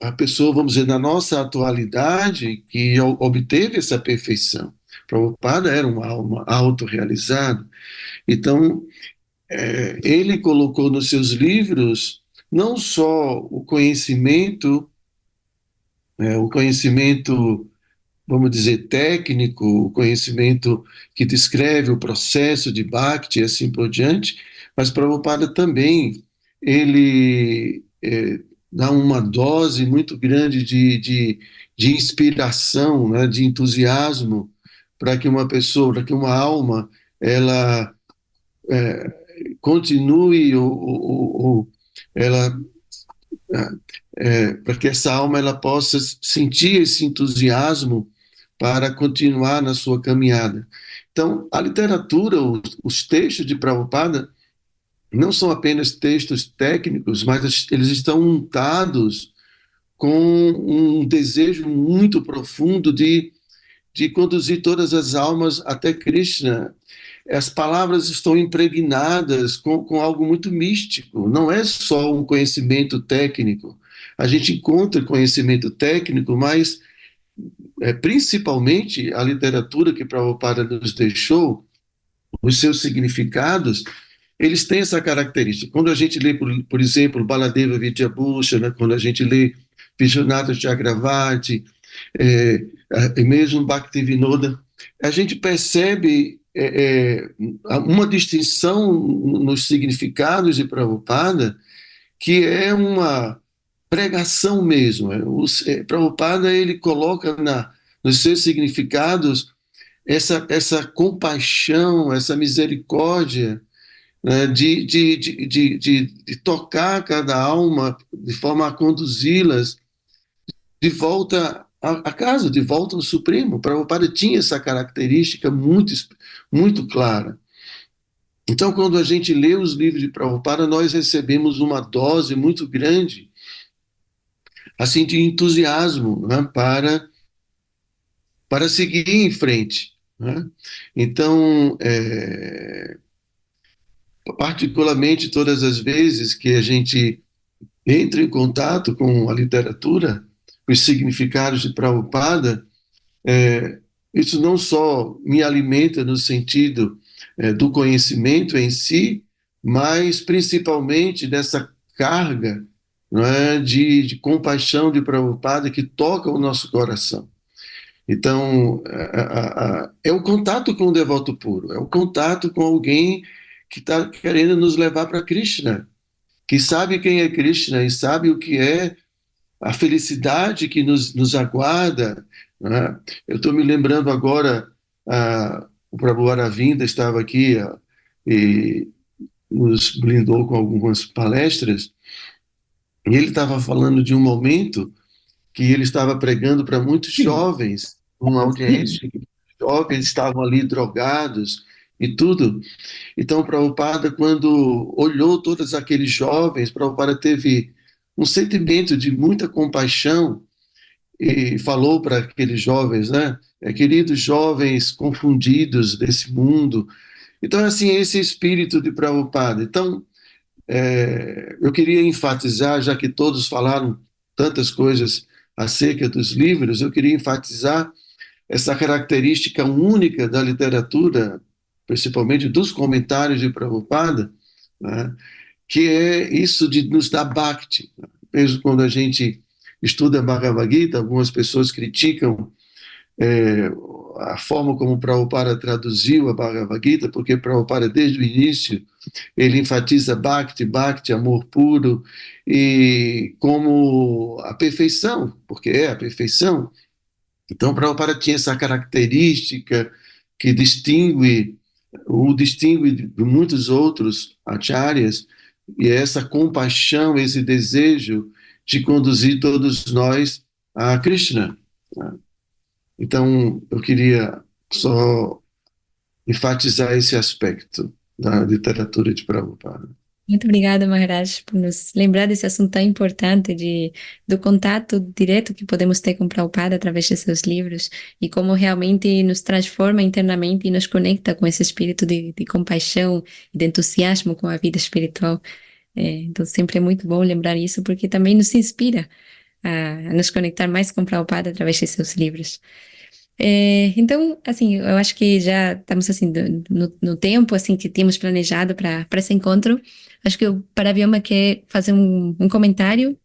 a pessoa, vamos dizer, na nossa atualidade, que obteve essa perfeição. Prabhupada era uma alma autorrealizada. Então, ele colocou nos seus livros não só o conhecimento, vamos dizer, técnico, o conhecimento que descreve o processo de Bhakti e assim por diante, mas Prabhupada também, ele dá uma dose muito grande de inspiração, né, de entusiasmo, para que uma pessoa, para que uma alma, ela continue, ou ela para que essa alma ela possa sentir esse entusiasmo para continuar na sua caminhada. Então, a literatura, os textos de Prabhupada, não são apenas textos técnicos, mas eles estão untados com um desejo muito profundo de conduzir todas as almas até Krishna. As palavras estão impregnadas com algo muito místico, não é só um conhecimento técnico. A gente encontra conhecimento técnico, mas principalmente a literatura que Prabhupada nos deixou, os seus significados, eles têm essa característica. Quando a gente lê, por exemplo, Baladeva Vidyabhusha, quando a gente lê Vishwanath Chakravarti, e mesmo Bhaktivinoda, a gente percebe uma distinção nos significados de Prabhupada que é uma pregação mesmo. Prabhupada ele coloca nos seus significados essa compaixão, essa misericórdia, né, de tocar cada alma de forma a conduzi-las de volta a casa, de volta ao Supremo. Prabhupada tinha essa característica muito clara. Então, quando a gente lê os livros de Prabhupada, nós recebemos uma dose muito grande assim, de entusiasmo, né, para seguir em frente. Né? Então, particularmente todas as vezes que a gente entra em contato com a literatura, os significados de Prabhupada, isso não só me alimenta no sentido do conhecimento em si, mas principalmente dessa carga, não é, de compaixão de Prabhupada que toca o nosso coração. Então, é o contato com o devoto puro, é o contato com alguém que está querendo nos levar para Krishna, que sabe quem é Krishna e sabe o que é a felicidade que nos aguarda. Né? Eu estou me lembrando agora, o Prabhu Aravinda estava aqui e nos brindou com algumas palestras, e ele estava falando de um momento que ele estava pregando para muitos jovens, uma audiência que jovens estavam ali drogados e tudo. Então, Prabhupada, quando olhou todos aqueles jovens, Prabhupada teve um sentimento de muita compaixão e falou para aqueles jovens, né? Queridos jovens confundidos desse mundo. Então, assim, esse espírito de Prabhupada. Então, eu queria enfatizar, já que todos falaram tantas coisas acerca dos livros, eu queria enfatizar essa característica única da literatura, principalmente dos comentários de Prabhupada, né, que é isso de nos dar bhakti. Mesmo quando a gente estuda Bhagavad Gita, algumas pessoas criticam a forma como Prabhupada traduziu a Bhagavad Gita, porque Prabhupada, desde o início, ele enfatiza Bhakti, Bhakti, amor puro, e como a perfeição, porque é a perfeição. Então, Prabhupada tinha essa característica que o distingue de muitos outros acharyas, e é essa compaixão, esse desejo de conduzir todos nós a Krishna. Então, eu queria só enfatizar esse aspecto da literatura de Prabhupada.
Muito obrigada, Maharaj, por nos lembrar desse assunto tão importante do contato direto que podemos ter com Prabhupada através de seus livros e como realmente nos transforma internamente e nos conecta com esse espírito de compaixão e de entusiasmo com a vida espiritual. Então, sempre é muito bom lembrar isso, porque também nos inspira a nos conectar mais com Prabhupada através de seus livros. Então, assim, eu acho que já estamos assim no tempo assim que tínhamos planejado para esse encontro. Acho que o Parabioma quer fazer um comentário,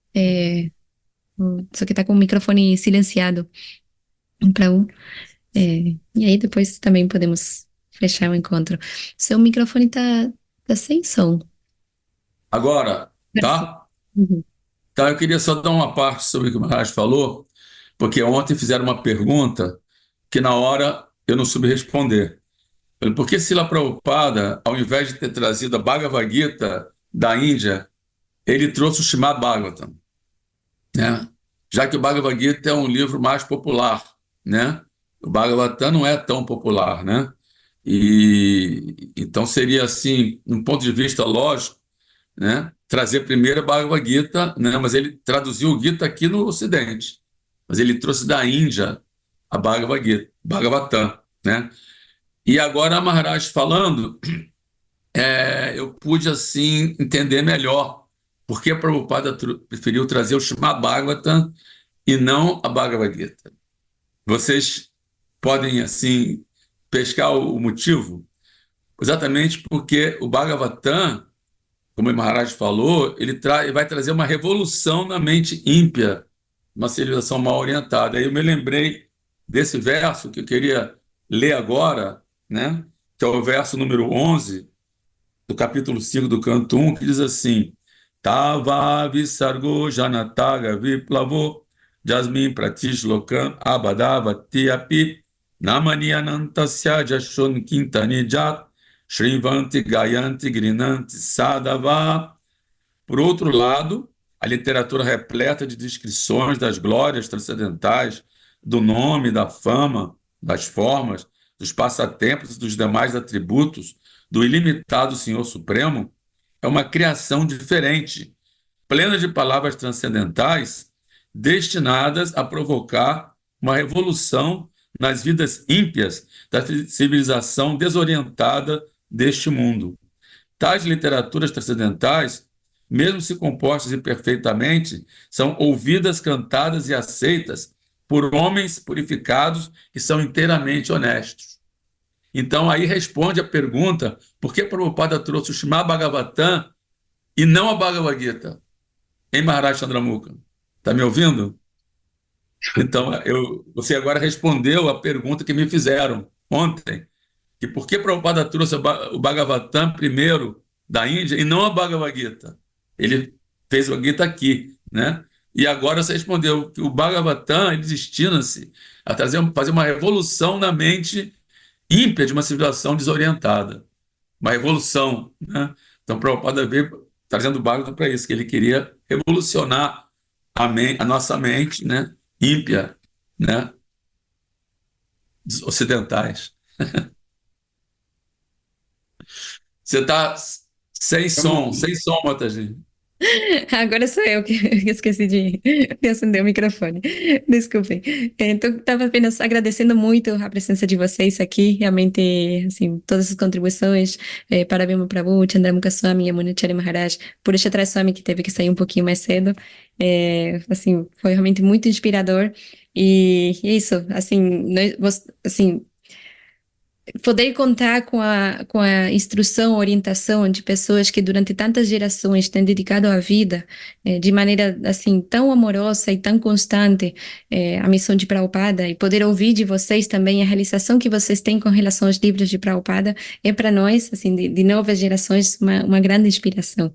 só que está com o microfone silenciado para e aí depois também podemos fechar o encontro. Seu microfone tá sem som.
Agora, tá?
Uhum.
Tá, eu queria só dar uma parte sobre o que o Maharaj falou, porque ontem fizeram uma pergunta que na hora eu não soube responder. Por que Srila Prabhupada, ao invés de ter trazido a Bhagavad Gita da Índia, ele trouxe o Srimad Bhagavatam, né? Já que o Bhagavad Gita é um livro mais popular, né? O Bhagavatam não é tão popular, né? E então seria assim, um ponto de vista lógico, né? Trazer primeiro a Bhagavad Gita, né? Mas ele traduziu o Gita aqui no Ocidente, mas ele trouxe da Índia a Bhagavad Gita, Bhagavatam, né? E agora a Maharaj falando, eu pude assim entender melhor por que a Prabhupada preferiu trazer o Srimad Bhagavatam e não a Bhagavad Gita. Vocês podem assim pescar o motivo? Exatamente porque o Bhagavatam, como o Maharaj falou, ele vai trazer uma revolução na mente ímpia, uma civilização mal orientada. Aí eu me lembrei desse verso que eu queria ler agora, né? Que é o verso número 11 do capítulo 5 do canto 1, que diz assim: Tava visargo janataga viplavo jasmin pratishlokam abadavati api namani anantasya jashon kintani jat shrivanti gayanti grinanti sadava. Por outro lado, a literatura repleta de descrições das glórias transcendentais, do nome, da fama, das formas, dos passatempos e dos demais atributos do ilimitado Senhor Supremo, é uma criação diferente, plena de palavras transcendentais, destinadas a provocar uma revolução nas vidas ímpias da civilização desorientada deste mundo. Tais literaturas transcendentais, mesmo se compostas imperfeitamente, são ouvidas, cantadas e aceitas por homens purificados que são inteiramente honestos. Então, aí responde a pergunta: por que Prabhupada trouxe o Srimad Bhagavatam e não a Bhagavad Gita? Hein, Maharaj Chandramukha? Está me ouvindo? Então, você agora respondeu a pergunta que me fizeram ontem, que por que Prabhupada trouxe o Bhagavatam primeiro da Índia e não a Bhagavad Gita? Ele fez o Gita aqui, né? E agora você respondeu que o Bhagavatam ele destina-se a fazer uma revolução na mente ímpia de uma civilização desorientada. Uma revolução, né? Então, Prabhupada veio trazendo o Bhagavatam para isso, que ele queria revolucionar a nossa mente, né? Ímpia, né? Ocidentais. Você está sem som, Mataji.
Agora sou eu que esqueci de acender o microfone. Desculpem. Então, estava apenas agradecendo muito a presença de vocês aqui. Realmente, assim, todas as contribuições. Parabéns para o Chandramukha Swami e a Munachari Maharaj, por Purushottama Swami, que teve que sair um pouquinho mais cedo. Assim, foi realmente muito inspirador. E é isso, assim, assim, poder contar com a instrução, orientação de pessoas que durante tantas gerações têm dedicado a vida de maneira assim tão amorosa e tão constante à missão de Prabhupada, e poder ouvir de vocês também a realização que vocês têm com relação aos livros de Prabhupada é para nós, assim, de novas gerações, uma grande inspiração.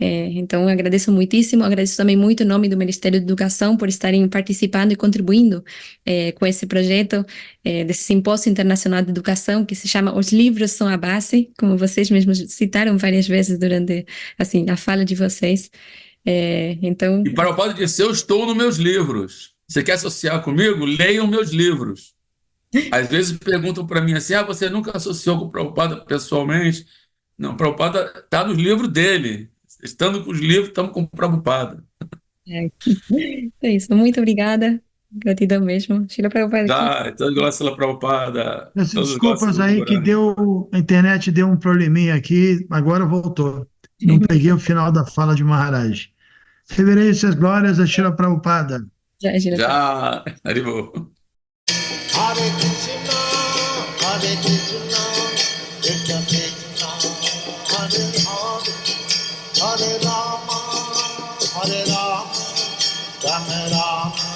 Então, agradeço muitíssimo, agradeço também muito em nome do Ministério da Educação por estarem participando e contribuindo com esse projeto desse Simpósio Internacional de Educação, que se chama Os Livros São a Base, como vocês mesmos citaram várias vezes durante assim, a fala de vocês. Então...
E Prabhupada disse: eu estou nos meus livros. Você quer associar comigo? Leiam meus livros. Às vezes perguntam para mim assim: você nunca associou com o Prabhupada pessoalmente? Não, o Prabhupada está nos livros dele. Estando com os livros, estamos com o Prabhupada.
É isso, muito obrigada. Gratidão mesmo. Shila Prabhupada.
Tá, todas graças a Prabhupada.
Desculpas aí que a internet deu um probleminha aqui, agora voltou. Não peguei o final da fala de Maharaj. Reverências, glórias a Shila Prabhupada.
Já,
Já, Haribo.
Hare Krishna, Krishna Krishna, Hare Hare, Hare Rama, Rama Rama.